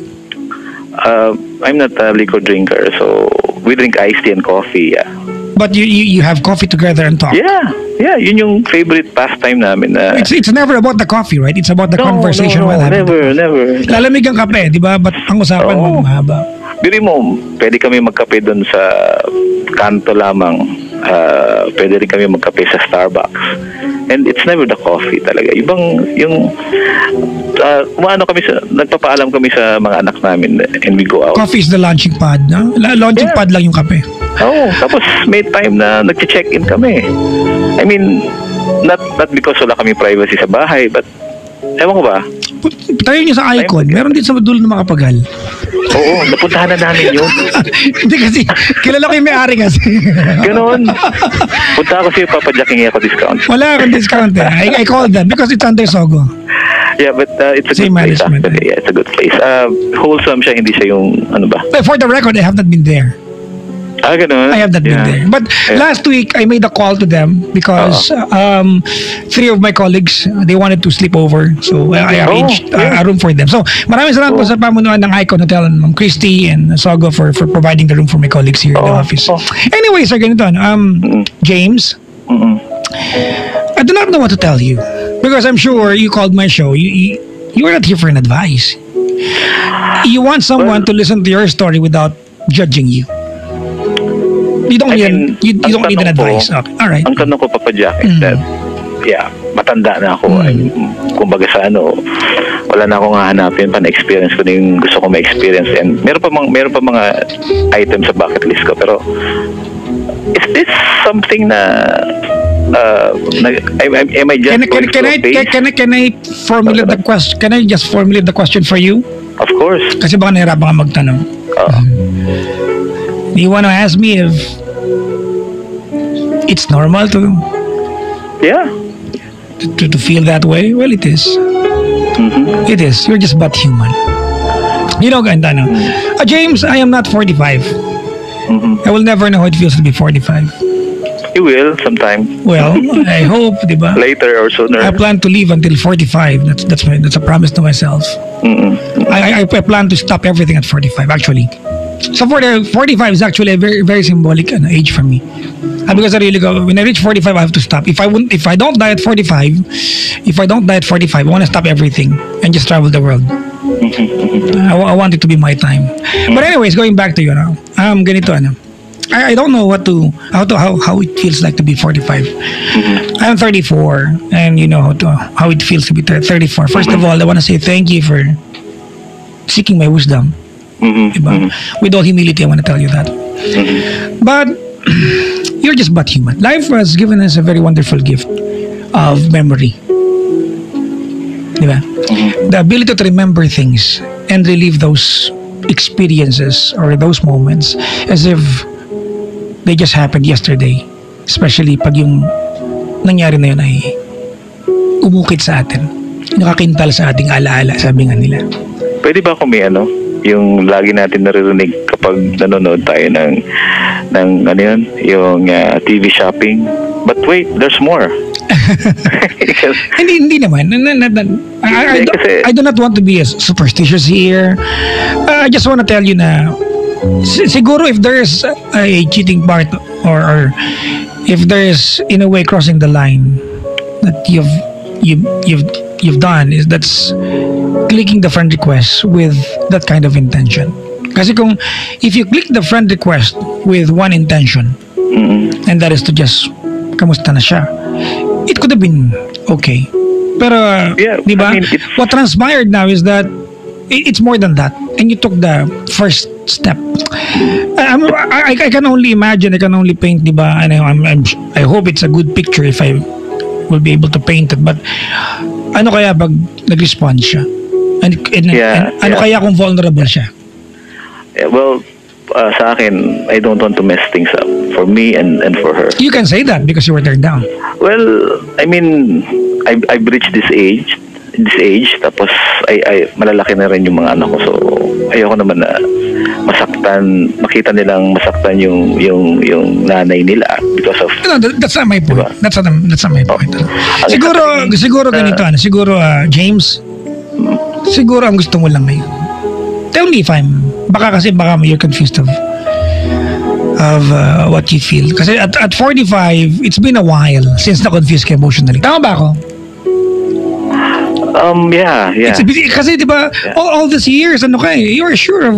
I'm not a liquor drinker, so we drink iced tea and coffee. Yeah. But you have coffee together and talk. Yeah, yun yung favorite pastime namin. It's never about the coffee, right? It's about the conversation while having. never. Lalamig ang kape, di ba? But ang usapan mo mahaba. Biri mo, pwede kami magkape doon sa kanto lamang. Pwede rin kami magkape sa Starbucks. And it's never the coffee talaga. Nagpapaalam kami sa mga anak namin and we go out. Coffee is the launching pad, no? Launching Yeah. pad lang yung kape. Tapos may time na nag-check-in kami. I mean, not because wala kami privacy sa bahay, but ewan ko ba? Tayo niyo sa Icon. Meron din sa dulo ng mga kapagal. Oo, napuntahan na namin yun. Hindi kasi, kilala ko yung may-ari kasi. Ganon. Punta ako sa'yo, papadyaking ako discount. Wala akong discount eh. I called them because it's under Sogo. Yeah, but it's a Same good place management. actually. Yeah, it's a good place. Wholesome siya, hindi siya yung ano ba? But for the record, I have not been there. Ganon. I have not been there. But last week, I made a call to them because 3 of my colleagues, they wanted to sleep over. So I arranged a room for them. So maraming salamat po sa pamunuan ng Icon Hotel and Ma'am Christy and Sogo for providing the room for my colleagues here in the office. Anyway, sir, ganito. James, I do not know what to tell you because I'm sure you called my show. You were not here for an advice. You want someone to listen to your story without judging you. You don't need an advice. Okay. All right. Ang tanong ko, Papa Jack, is that, matanda na ako. Kumbaga sa wala na akong hahanapin pa, na-experience ko na yung gusto ko ma-experience. And meron pa mga items sa bucket list ko. Pero, is this something na, am I just going through a phase? Can I formulate the question? Can I just formulate the question for you? Of course. Kasi baka nahirapan ka magtanong. Do you want to ask me if it's normal to feel that way? Well, it is. It is. You're just but human. You know, ganda, no? James, I am not 45. I will never know how it feels to be 45. You will sometime. Well, I hope, di ba? Later or sooner. I plan to live until 45. That's a promise to myself. I plan to stop everything at 45, actually. So 45 is actually a very, very symbolic age for me. Because I really go, when I reach 45, I have to stop. If I don't die at 45, I want to stop everything and just travel the world. I want it to be my time. But anyways, going back to you now. Ganito, I don't know how it feels like to be 45. I'm 34, and you know how it feels to be 34. First of all, I want to say thank you for seeking my wisdom. With all humility, I want to tell you that. But you're just but human. Life has given us a very wonderful gift of memory. Diba? The ability to remember things and relive those experiences or those moments as if they just happened yesterday. Especially pag yung nangyari na yun ay umukit sa atin. Nakakintal sa ating alaala, sabi nga nila. Pwede ba kung may yung lagi natin naririnig kapag nanonood tayo ng ano yun, yung TV shopping. But wait, there's more. Hindi naman. I do not want to be superstitious here. I just want to tell you na siguro if there's a cheating part or if there's in a way crossing the line that you've done is that's clicking the friend request with that kind of intention. Kasi kung if you click the friend request with one intention and that is to just kamusta na siya, it could have been okay. Pero di ba? I mean, What transpired now is that it's more than that, and you took the first step. I can only imagine, I can only paint, di ba? And I hope it's a good picture if I will be able to paint it. But ano kaya pag nag-respond siya? And ano kaya kung vulnerable siya? Well, sa akin, I don't want to mess things up for me and for her. You can say that because you were turned down. Well, I mean, I've reached this age, tapos ay malalaki na rin yung mga anak ko, so ayoko naman na makita nilang masaktan yung nanay nila because of. No, that's not my point. Diba? That's not my point. Siguro ganito, siguro James, siguro ang gusto mo lang ngayon. Tell me if baka you're confused of what you feel. Kasi at 45, it's been a while since na-confused ka emotionally. Tama ba ako? Yeah. Kasi di ba, all these years, you are sure of,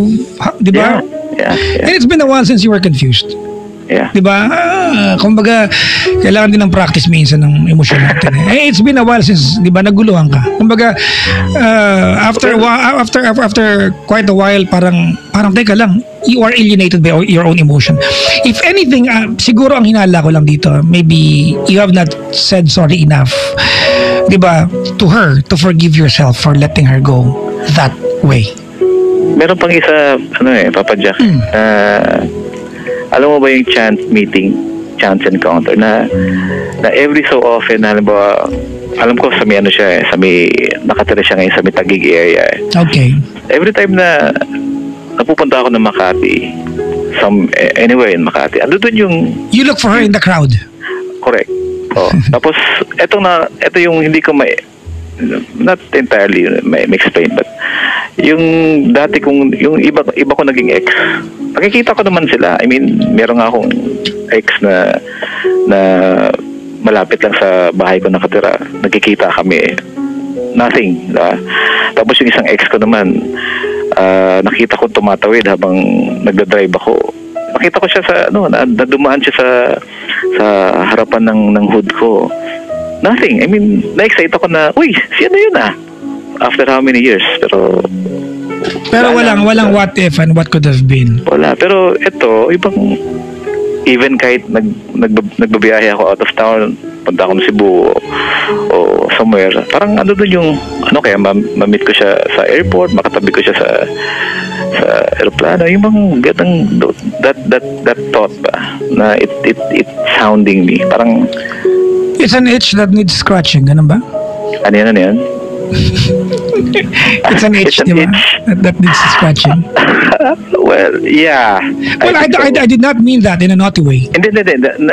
di ba? Yeah. And it's been a while since you were confused. Yeah. Di ba? Kumbaga, kailangan din ng practice minsan ng emosyon natin. It's been a while since, di ba, naguluhan ka. Kumbaga, after quite a while, parang teka lang, you are alienated by your own emotion. If anything, siguro ang hinala ko lang dito, maybe you have not said sorry enough, di ba, to her, to forgive yourself for letting her go that way. Meron pang isa, Papa Jack, alam mo ba yung chance encounter na every so often, halimbawa, alam ko sa may nakatira siya ngayon sa may Taguig area. Okay. Every time na napupunta ako ng Makati, anywhere in Makati, ando dun yung. You look for her in the crowd. Correct. Tapos ito yung hindi ko not entirely may explain, but yung dati kong yung iba ko naging ex, nakikita ko naman sila. I mean, meron nga akong ex na malapit lang sa bahay ko nakatira. Nagkikita kami. Nothing. Tapos yung isang ex ko naman, nakita ko tumatawid habang nagda-drive ako. Nakita ko siya sa nadumaan siya sa harapan ng hood ko. Nothing. I mean, na-excite ako na, uy, sino yun after how many years? Pero walang what if and what could have been. Wala. Pero ito, even kahit nagbabiyahe ako out of town, punta ako ng Cebu o somewhere, parang dun yung, kaya ma-meet ko siya sa airport, makatabi ko siya sa aeroplano, yung bang that thought ba, na it sounding me, parang it's an itch that needs scratching, ganun ba? Ano yan? It's an itch, diba? That needs scratching. Well, yeah. Well, I did not mean that in a naughty way. Hindi.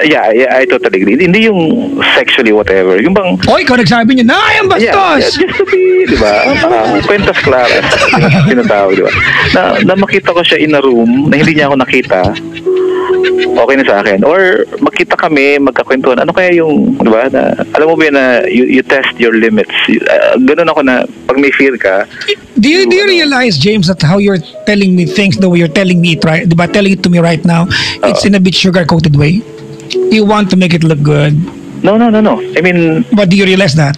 Yeah, I totally agree. Hindi yung sexually whatever. Yung bang. Ikaw nagsabi niya, ang bastos! Yeah, just to be, di ba? Kwentas claras. Sinatawag, di ba? Na makita ko siya in a room na hindi niya ako nakita. Okay na sa akin. Or magkita kami, magkakwentuhan. Ano kaya yung, di ba, alam mo ba na you test your limits. Ganun ako na, pag may fear ka. Do you realize, James, that how you're telling me things, the way you're telling me it, right? Di ba, telling it to me right now, it's in a bit sugar-coated way? You want to make it look good? No. I mean. But do you realize that?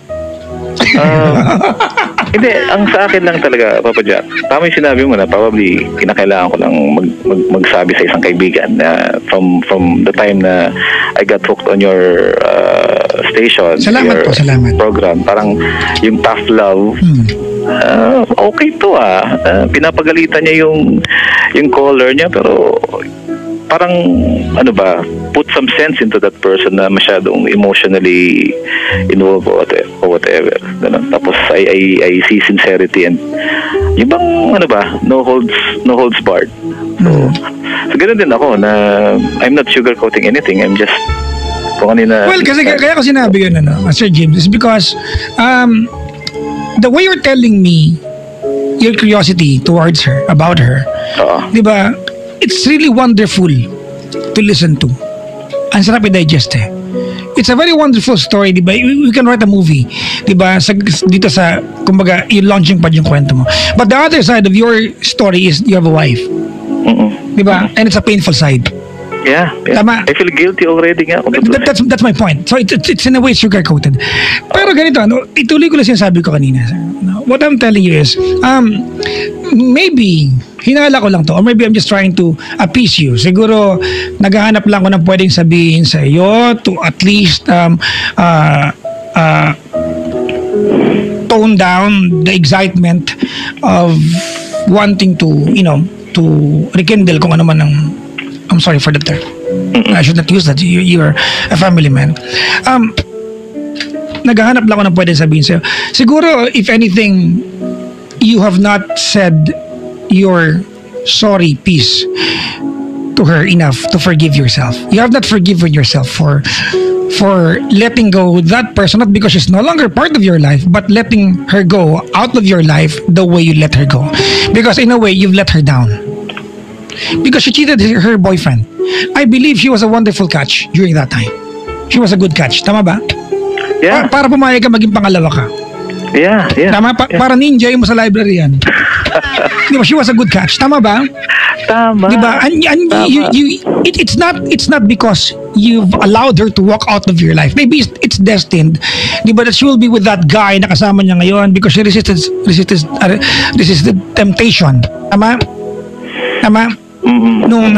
Hindi, ang sa akin lang talaga, Papa Jack, tama yung sinabi mo na probably kinakailangan ko lang magsabi sa isang kaibigan na from the time na I got hooked on your station, salamat program, parang yung tough love, okay to pinapagalitan niya yung caller niya, pero parang put some sense into that person na masyadong emotionally involved or whatever. Ganun. Tapos I see sincerity and yung bang no holds barred. So ganun din ako na I'm not sugarcoating anything. I'm just kung ano na. Well, kasi kaya ko sinabi yun Sir James, is because the way you're telling me your curiosity towards her, about her, di ba, it's really wonderful to listen to. Ang sarap i-digest eh. It's a very wonderful story, di ba? We can write a movie, di ba? Dito sa, kumbaga, yung launching pad yung kwento mo. But the other side of your story is you have a wife. Di ba? And it's a painful side. Yeah. Tama. I feel guilty already nga. That's my point. So it's in a way sugar-coated. Pero ganito, ituloy ko lang sinasabi ko kanina. What I'm telling you is, maybe, hinala ko lang to, or maybe I'm just trying to appease you. Siguro, naghahanap lang ko ng pwedeng sabihin sa iyo to at least tone down the excitement of wanting to, to rekindle kung ano man ang, I'm sorry for the term. I should not use that. You're a family man. Naghahanap lang ako ng pwedeng sabihin sa'yo. Siguro, if anything, you have not said your sorry piece to her enough to forgive yourself. You have not forgiven yourself for letting go that person, not because she's no longer part of your life, but letting her go out of your life the way you let her go. Because in a way, you've let her down. Because she cheated her boyfriend. I believe she was a wonderful catch during that time. She was a good catch. Tama ba? Yeah. Para pumayag ka maging pangalawa ka. Yeah. Tama? Para ninja yung mo sa library yan. Di ba? She was a good catch. Tama ba? Tama. Di ba? And it's not because you've allowed her to walk out of your life. Maybe it's destined. Di ba? That she will be with that guy na kasama niya ngayon because she resisted temptation. Tama? Nung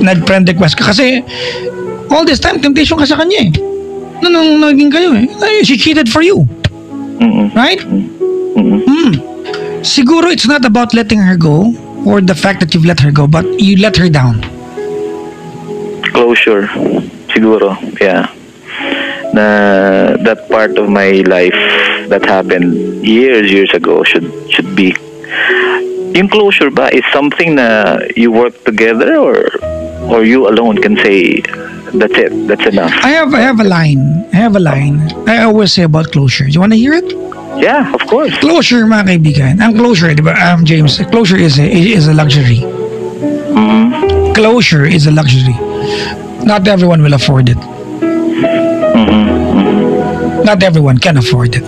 nag-friend request ka kasi all this time temptation ka sa kanya eh. Nung naging kayo eh. She cheated for you. Right? Siguro it's not about letting her go or the fact that you've let her go, but you let her down. Closure. Siguro. Yeah. Na that part of my life that happened years ago should be. Yung closure ba is something na you work together or you alone can say that's it, that's enough? I have a line. I always say about closure. Do you want to hear it? Yeah, of course. Closure, mga kaibigan. Ang closure, di ba, James, closure is a luxury. Closure is a luxury. Not everyone will afford it. Not everyone can afford it.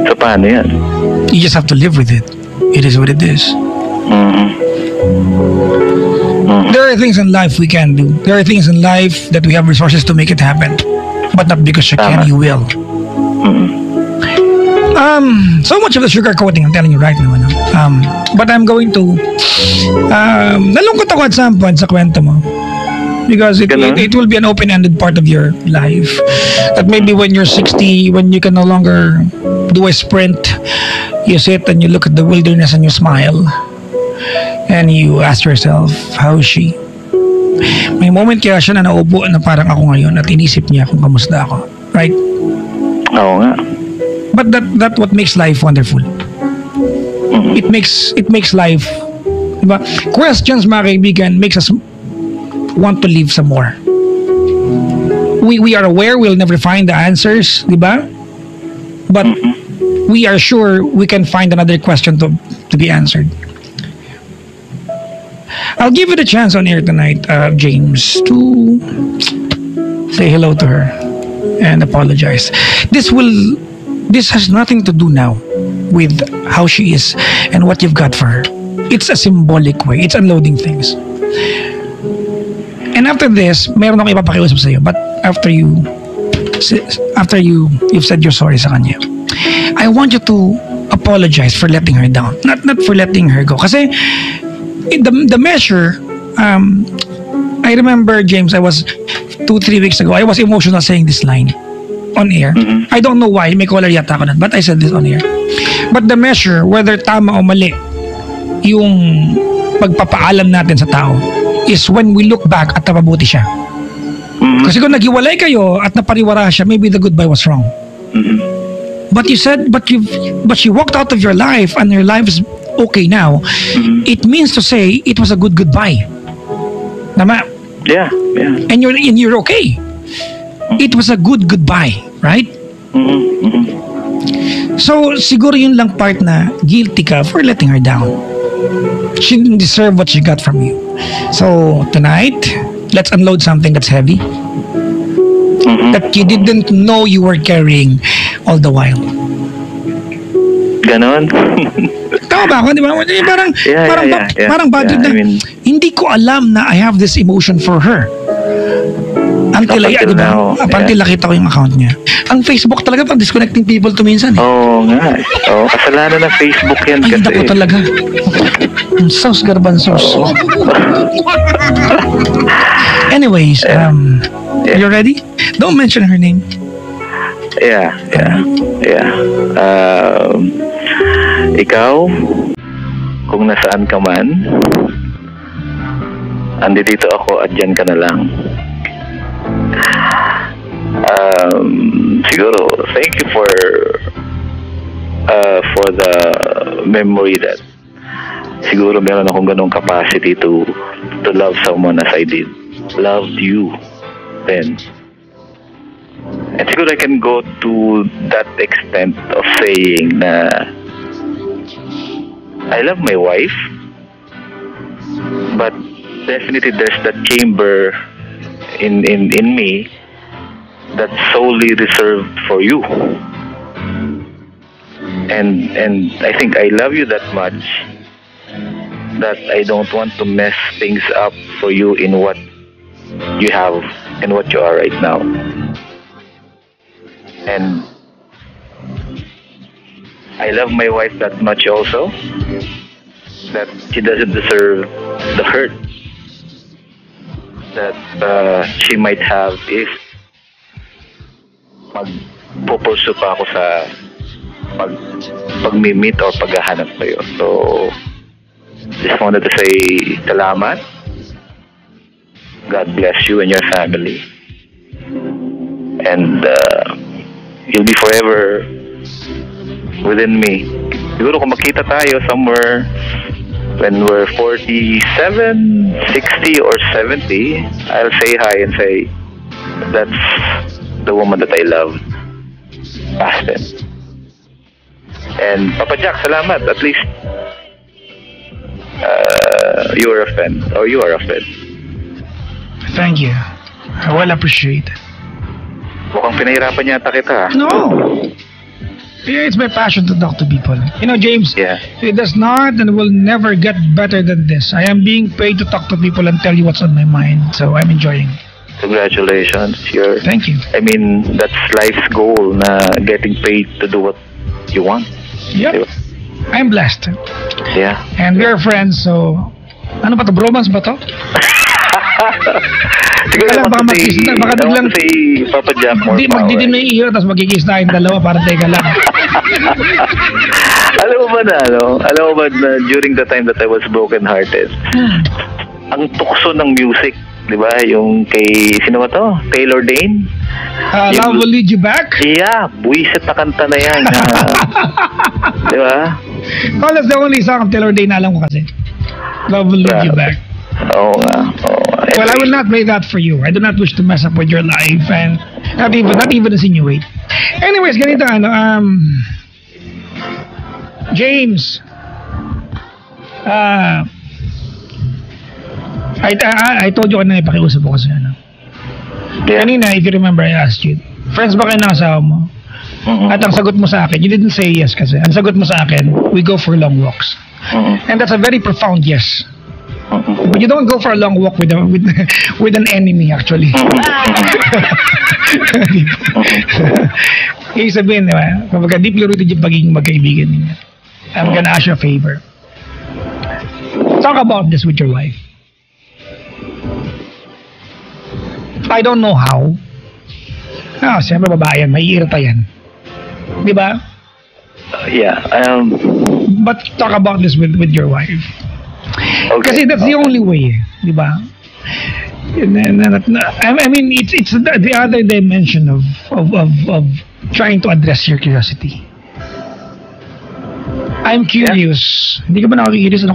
So paano yan? You just have to live with it. It is what it is. There are things in life we can do. There are things in life that we have resources to make it happen. But not because you can, you will. So much of the sugar coating, I'm telling you right now. But I'm going to... nalungkot ako at some point sa kwento mo. Because it will be an open-ended part of your life. That maybe when you're 60, when you can no longer do a sprint, you sit and you look at the wilderness and you smile. And you ask yourself, how is she? May moment kaya siya na naupo na parang ako ngayon at inisip niya kung kamusta ako. Right? Oo nga. But that what makes life wonderful. It makes life, diba? Questions, mga kaibigan, makes us want to live some more. We are aware we'll never find the answers, diba? But we are sure we can find another question to be answered. I'll give it a chance on air tonight, James, to say hello to her and apologize. This has nothing to do now with how she is and what you've got for her. It's a symbolic way. It's unloading things. And after this, meron akong ipapakiusap sa iyo. But after you've said your sorry sa kanya, I want you to apologize for letting her down. Not for letting her go. Kasi the measure, I remember, James, I was 2-3 weeks ago, I was emotional saying this line on air. I don't know why, may caller yata ako nun, but I said this on air. But the measure, whether tama o mali, yung pagpapaalam natin sa tao, is when we look back at napabuti siya. Kasi kung naghiwalay kayo at napariwara siya, maybe the goodbye was wrong. But you said, but she walked out of your life and your life is okay now. It means to say it was a good goodbye. Tama? Yeah. And you're okay. It was a good goodbye, right? So siguro yun lang part na guilty ka for letting her down. She didn't deserve what she got from you. So, tonight, let's unload something that's heavy. That you didn't know you were carrying all the while. Ganon. Tama ba ako? Di ba? Parang bad trip na, hindi ko alam na I have this emotion for her. Until nakita ko yung account niya. Ang Facebook talaga pang disconnecting people to minsan. Oo nga. Oo, kasalanan ng Facebook yan kasi. Ay, ko talaga. Sos garbanzos. Anyways, you ready? Don't mention her name. Yeah. Ikaw, kung nasaan ka man, andito ako at dyan ka na lang. Siguro, thank you for the memory that siguro meron akong ganong capacity to love someone as I did. Loved you then. And siguro I can go to that extent of saying na I love my wife, but definitely there's that chamber in me that's solely reserved for you. And I think I love you that much that I don't want to mess things up for you in what you have and what you are right now. And I love my wife that much also, that she doesn't deserve the hurt that she might have if magpo-pursue pa ako sa pag-meet or paghahanap sa'yo. So, just wanted to say salamat. God bless you and your family. And you'll be forever within me. Siguro kung makita tayo somewhere when we're 47, 60, or 70, I'll say hi and say, that's the woman that I love. Aspen. And Papa Jack, salamat. At least you are a friend. Or you are a friend. Thank you. I well appreciate it. Mukhang pinahirapan yata kita. No. Yeah, it's my passion to talk to people. You know, James, it does not and will never get better than this. I am being paid to talk to people and tell you what's on my mind. So I'm enjoying it. Congratulations. Thank you. I mean, that's life's goal na getting paid to do what you want. Yep. I'm blessed. Yeah. And we're friends, so... Ano ba to? Bromance ba to? Siguro baka biglang si Papa Jack more power. Magdidim na yung iyo, tapos magkikis na yung dalawa para teka lang. Alam mo ba na during the time that I was broken-hearted, ang tukso ng music, di ba? Yung kay, sino ba to? Taylor Dane? Love Will Lead You Back? Yeah, buwisit na kanta na yan. Di ba? Oh, that's the only song of Taylor Dane na alam ko kasi. Love Will Lead You Back. Oo nga. Well, I will not play that for you. I do not wish to mess up with your life and not even insinuate. Anyways, ganito James. I told you kanina ipakiusap ko kasi Kanina, if you remember, I asked you, friends ba kayo ng asawa mo? At ang sagot mo sa akin, you didn't say yes kasi. Ang sagot mo sa akin, we go for long walks. And that's a very profound yes. But you don't go for a long walk with an enemy actually. Ibig sabihin, di ba? Kapag deeply rooted yung pagiging magkaibigan ninyo. I'm gonna ask you a favor. Talk about this with your wife. I don't know how. Siyempre babae yan, may irita yan. Di ba? Yeah. But talk about this with your wife. Okay. Kasi that's the only way, di ba? I mean, it's the other dimension of trying to address your curiosity. I'm curious. Hindi ka ba nakakurious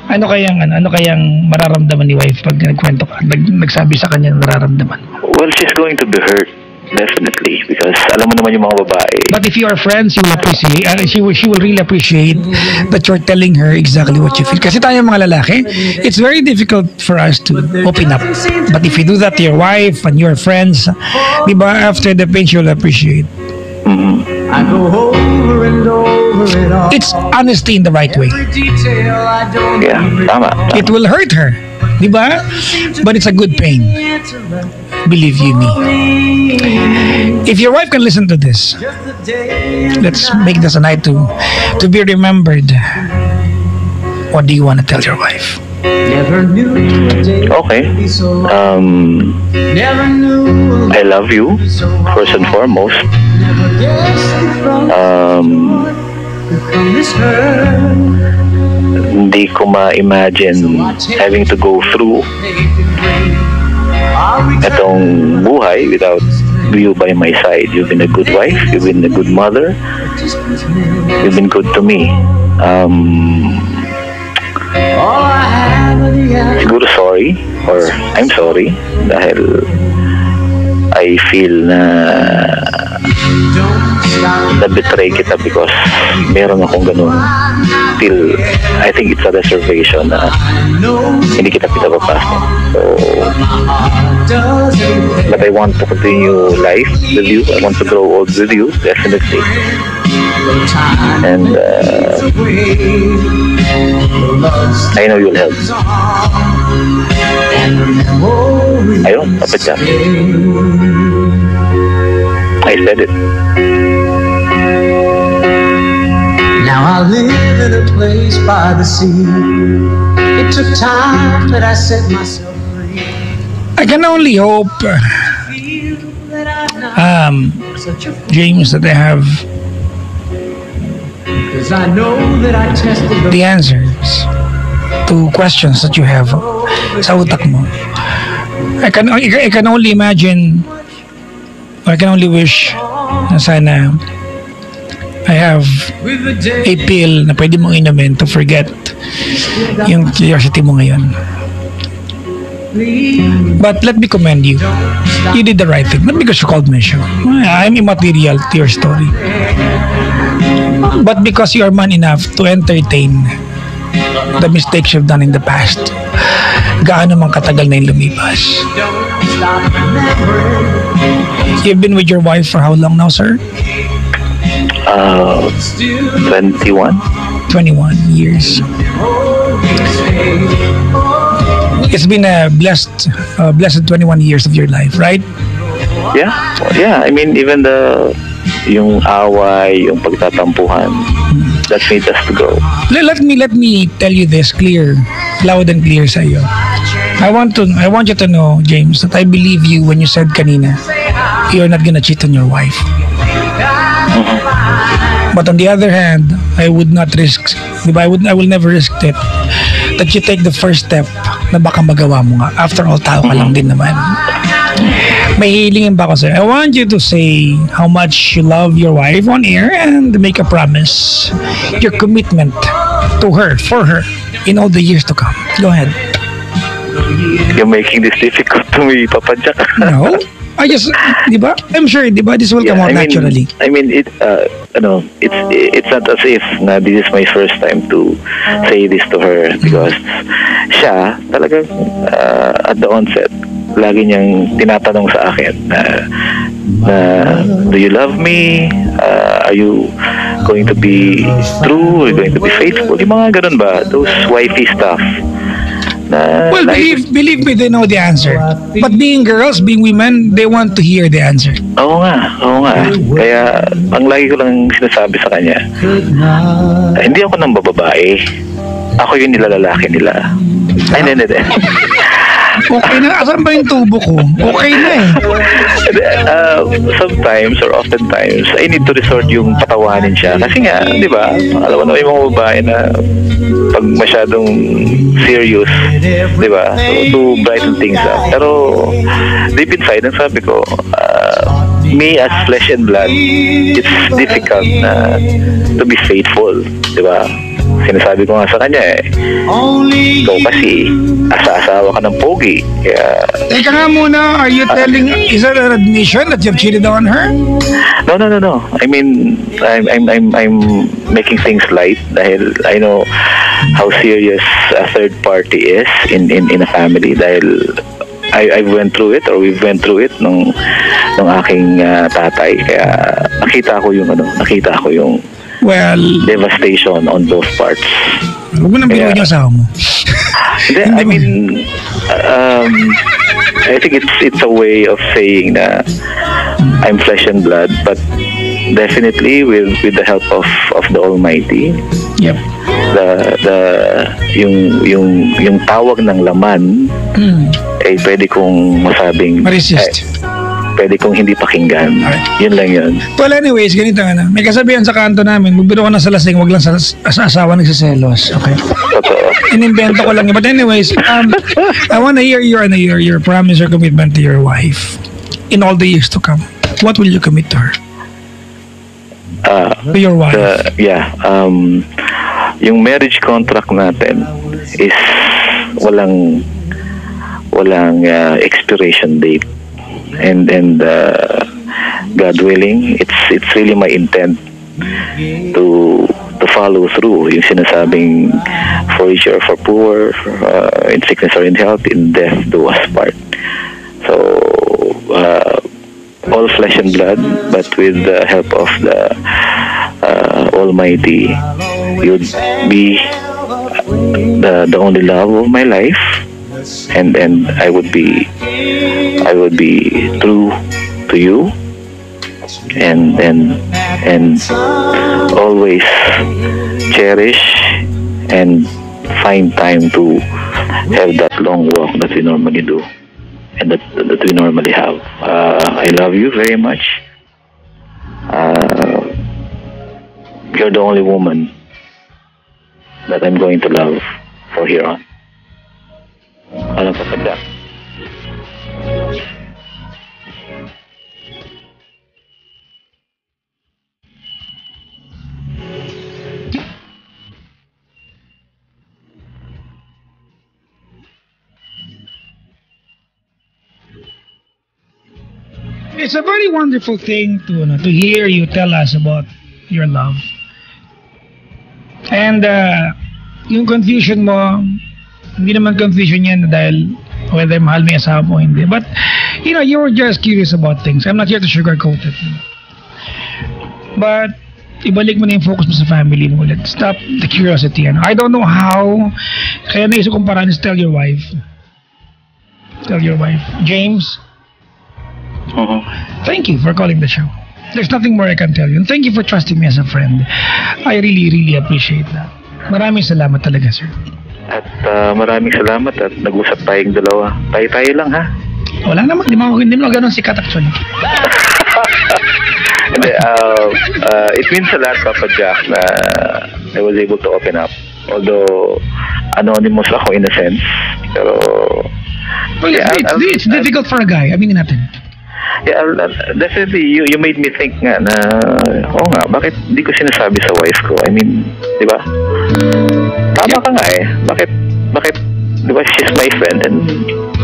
ano kayang mararamdaman ni wife pag nagkwento ka, nagsabi sa kanya ng nararamdaman? Well, she's going to be hurt. Definitely. Because alam mo naman yung mga babae. But if you are friends, you will appreciate, she will really appreciate that you're telling her exactly what you feel. Kasi tayo mga lalaki, it's very difficult for us to open up. But if you do that to your wife and your friends, di ba, after the pain, she will appreciate. I go over and over it all. It's honesty in the right way. Detail I don't Yeah, tama. It will hurt her, di ba? But it's a good pain. Believe you me. If your wife can listen to this, let's make this a night to be remembered. What do you want to tell your wife? Never knew a day Okay. would be so long. Never knew I love you, first and foremost. never guessed from this hurt. Hindi ko ma-imagine having to go through itong buhay without you by my side. You've been a good wife, you've been a good mother, you've been good to me. All I have are the answers. Siguro sorry, or I'm sorry, dahil I feel na Don't stop. na-betray kita because meron akong ganun. Still, I think it's a reservation na No, hindi kita pinapapasok. So, doesn't but I want to continue life with you. I want to grow old with you, definitely. time And away. Love's I know you'll help. and the memories Ayun, dapat yan. I said it. Now I live in a place by the sea. It took time, but I set myself free. I can only hope, Feel that I'm not such a fool, James, that I have 'cause I know that I tested the answers to questions that you have sa utak mo. I can only imagine, or I can only wish na sana I have with the day. a pill na pwede mong inumin to forget yung curiosity mo ngayon. But let me commend you. You did the right thing. Not because you called me show. I'm immaterial to your story. But because you are man enough to entertain the mistakes you've done in the past. Gaano man katagal na yung lumipas. Don't stop remembering. You've been with your wife for how long now, sir? 21. 21 years. It's been a blessed 21 years of your life, right? Yeah. Yeah, I mean, even yung away, yung pagtatampuhan, that made us to grow. Let me tell you this loud and clear sa iyo. I want you to know, James, that I believe you when you said kanina, you're not gonna cheat on your wife. But on the other hand, I would not risk, diba? I will never risk it that you take the first step na baka magawa mo nga. After all, tao ka lang din naman. May hilingin ba ako sir? I want you to say how much you love your wife on air and make a promise. Your commitment to her, for her, in all the years to come. Go ahead. You're making this difficult to me, Papa Jack. No? I just, di ba? I'm sure, di ba? This will come out naturally. I mean, it's not as if na this is my first time to say this to her because siya talagang at the onset lagi niyang tinatanong sa akin na do you love me? Are you going to be true? Are you going to be faithful? Yung mga ganun ba? Those wifey stuff. Well, believe me, they know the answer. But being girls, being women, they want to hear the answer. Oo nga. Kaya, ang lagi ko lang sinasabi sa kanya, hindi ako nang bababae. Ako yung nilalalaki nila. Ay, hindi. Okay na, asan ba yung tubo ko? Okay na eh. Sometimes or oftentimes, I need to resort yung patawanin siya. Kasi nga, di ba, alam mo na yung mga babae na pag masyadong serious, di ba, to brighten things up. Pero, deep inside, ang sabi ko, me as flesh and blood, it's difficult to be faithful, di ba? sinasabi ko nga sa kanya ikaw kasi asa-asawa ka ng pogi. Kaya, Teka nga muna, are you telling, is that an admission that you've cheated on her? no. I mean, I'm making things light dahil I know how serious a third party is in a family dahil I went through it or we went through it nung aking tatay. Kaya nakita ko yung Well, devastation on both parts. huwag mo nang biruin yung asawa mo. Hindi, I mean, I think it's a way of saying na I'm flesh and blood, but definitely with the help of the Almighty, Yep. yung tawag ng laman ay pwede kong masabing Ma-resist. pwede kong hindi pakinggan. Yun lang yun. Well, anyways, ganito nga na. May kasabihan sa kanto namin, magbiro ka na sa lasing, wag lang sa asawa nagsiselos. Okay? Totoo. Inimbento ko lang yun. But anyways, I wanna hear your promise or commitment to your wife in all the years to come. What will you commit to her? To your wife? Yung marriage contract natin is walang expiration date, and God willing, it's really my intent to follow through yung sinasabing for richer or for poor, in sickness or in health, in death do us part. So all flesh and blood, but with the help of the Almighty, you'd be the only love of my life, and I would be true to you, and always cherish and find time to have that long walk that we normally do and that we normally have. I love you very much. You're the only woman that I'm going to love for here on. Alam ko pa. It's a very wonderful thing to hear you tell us about your love. And yung confusion mo, hindi naman confusion yan dahil whether mahal mo yung asawa mo o hindi. But, you were just curious about things. I'm not here to sugarcoat it. But, ibalik mo na yung focus mo sa family mo ulit. Stop the curiosity. I don't know how. Kaya naisip kong paraan is tell your wife. Tell your wife. James, thank you for calling the show. There's nothing more I can tell you. And thank you for trusting me as a friend. I really, really appreciate that. Maraming salamat talaga, sir. At maraming salamat at nag-usap tayong dalawa. Tayo lang, ha? Wala naman. Hindi mo ganun sikat actually. Hindi, it means a lot, Papa Jack, na I was able to open up. Although, anonymous ako in a sense. Pero... Well, it's difficult for a guy. Aminin natin. Yeah, definitely, you made me think nga na, bakit di ko sinasabi sa wife ko? I mean, di ba? Tama ka nga eh. Bakit, di ba, she's my friend, and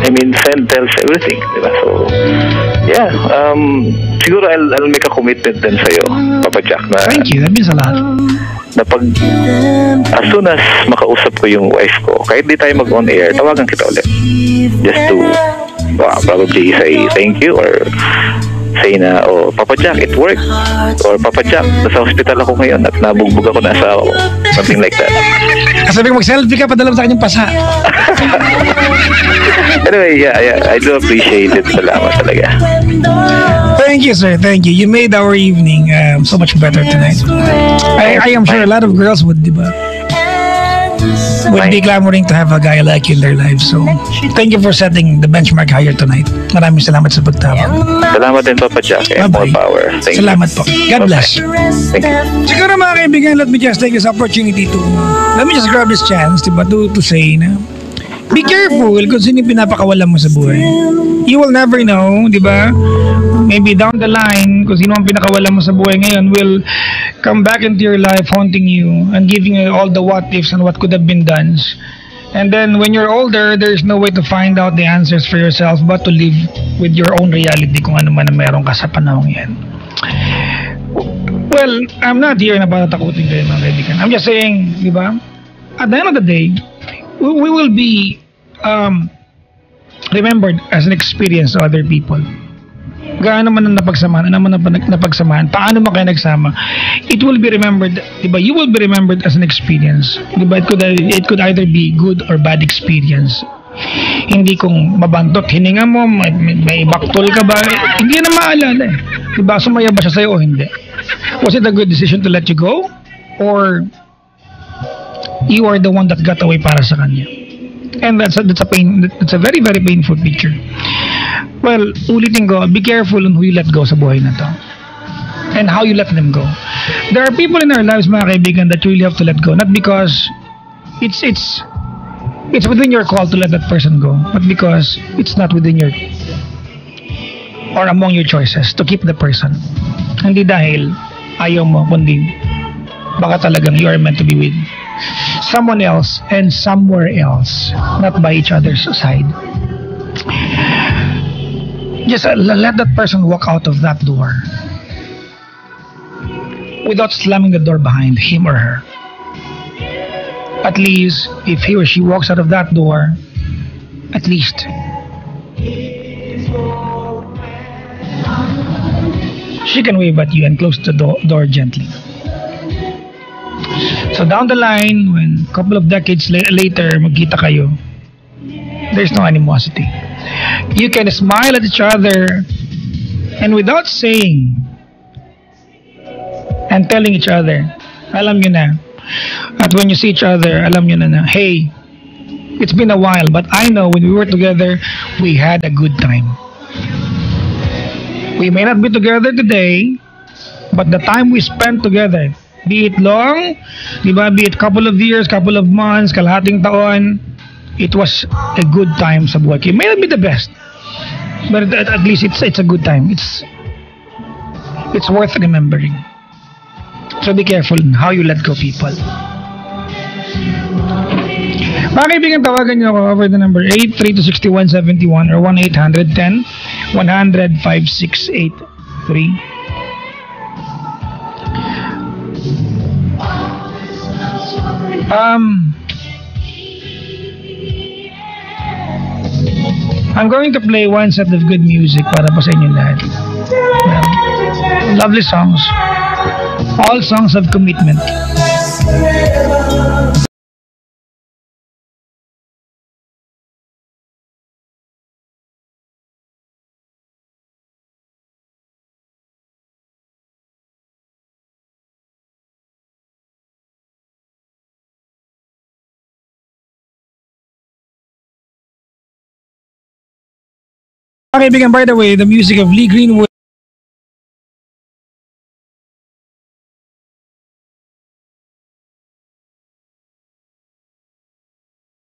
I mean, friend tells everything, di ba? So, yeah, siguro I'll make a commitment din sa'yo, Papa Jack, na... Thank you, that means a lot. Na as soon as makausap ko yung wife ko, kahit di tayo mag-on air, tawagan kita ulit. Just to probably say thank you or say na, Papa Jack, it worked. Or Papa Jack, nasa hospital ako ngayon at nabugbog ako na asawa ko. Something like that. Sabi ko mag-selfie ka, padala mo sa kanyang pasa. Anyway, yeah, I do appreciate it. Salamat talaga. Thank you, sir. Thank you. You made our evening so much better tonight. I am sure a lot of girls would, di ba? Would be clamoring to have a guy like you in their lives. So, thank you for setting the benchmark higher tonight. Maraming salamat sa pagtawag. Salamat din, Papa Jack. And more power. Thank salamat you. po. God bless. Thank you. Siguro mga kaibigan, let me just take this opportunity to, let me just grab this chance, diba, to say na, be careful kung sino yung pinapakawalan mo sa buhay. You will never know, di ba? Maybe down the line, kung sino ang pinakawalan mo sa buhay ngayon will come back into your life, haunting you and giving you all the what ifs and what could have been done. And then when you're older, there's no way to find out the answers for yourself but to live with your own reality kung ano man ang meron ka sa panahong yan. Well, I'm not here na para takutin kayo mga kaibigan. I'm just saying, di ba? At the end of the day, we will be remembered as an experience to other people. Gaano man ang napagsamahan, ano man ang napagsamahan, paano man kayo nagsama, it will be remembered, diba? You will be remembered as an experience. Diba? It could either be good or bad experience. Hindi kung mabantot, hininga mo, may baktol ka ba, hindi na maalala eh. Diba? Sumaya ba siya sa'yo o hindi? Was it a good decision to let you go? Or you are the one that got away para sa kanya? And that's a very, very painful picture. Well, ulitin ko, be careful on who you let go sa buhay na to. And how you let them go. There are people in our lives, mga kaibigan, that you really have to let go. Not because it's within your call to let that person go, but because it's not within your or among your choices to keep the person. Hindi dahil ayaw mo, kundi baka talagang you are meant to be with someone else and somewhere else, not by each other's side. Just let that person walk out of that door without slamming the door behind him or her. At least, if he or she walks out of that door, at least she can wave at you and close the door gently. So down the line, when a couple of decades later, magkita kayo, there's no animosity. You can smile at each other and without saying and telling each other, alam nyo na. At when you see each other, alam nyo na, hey, it's been a while, but I know when we were together, we had a good time. We may not be together today, but the time we spent together, be it long, diba, be it couple of years, couple of months, kalahating taon, it was a good time sa buhay. It may not be the best, but at least it's a good time. It's worth remembering. So be careful how you let go people. Mga kaibigan, tawagan niyo ako over the number 8326171 or 1-810-100-5683. I'm going to play one set of good music para po sa inyo lahat. Lovely songs. All songs of commitment. Kaibigan, by the way, the music of Lee Greenwood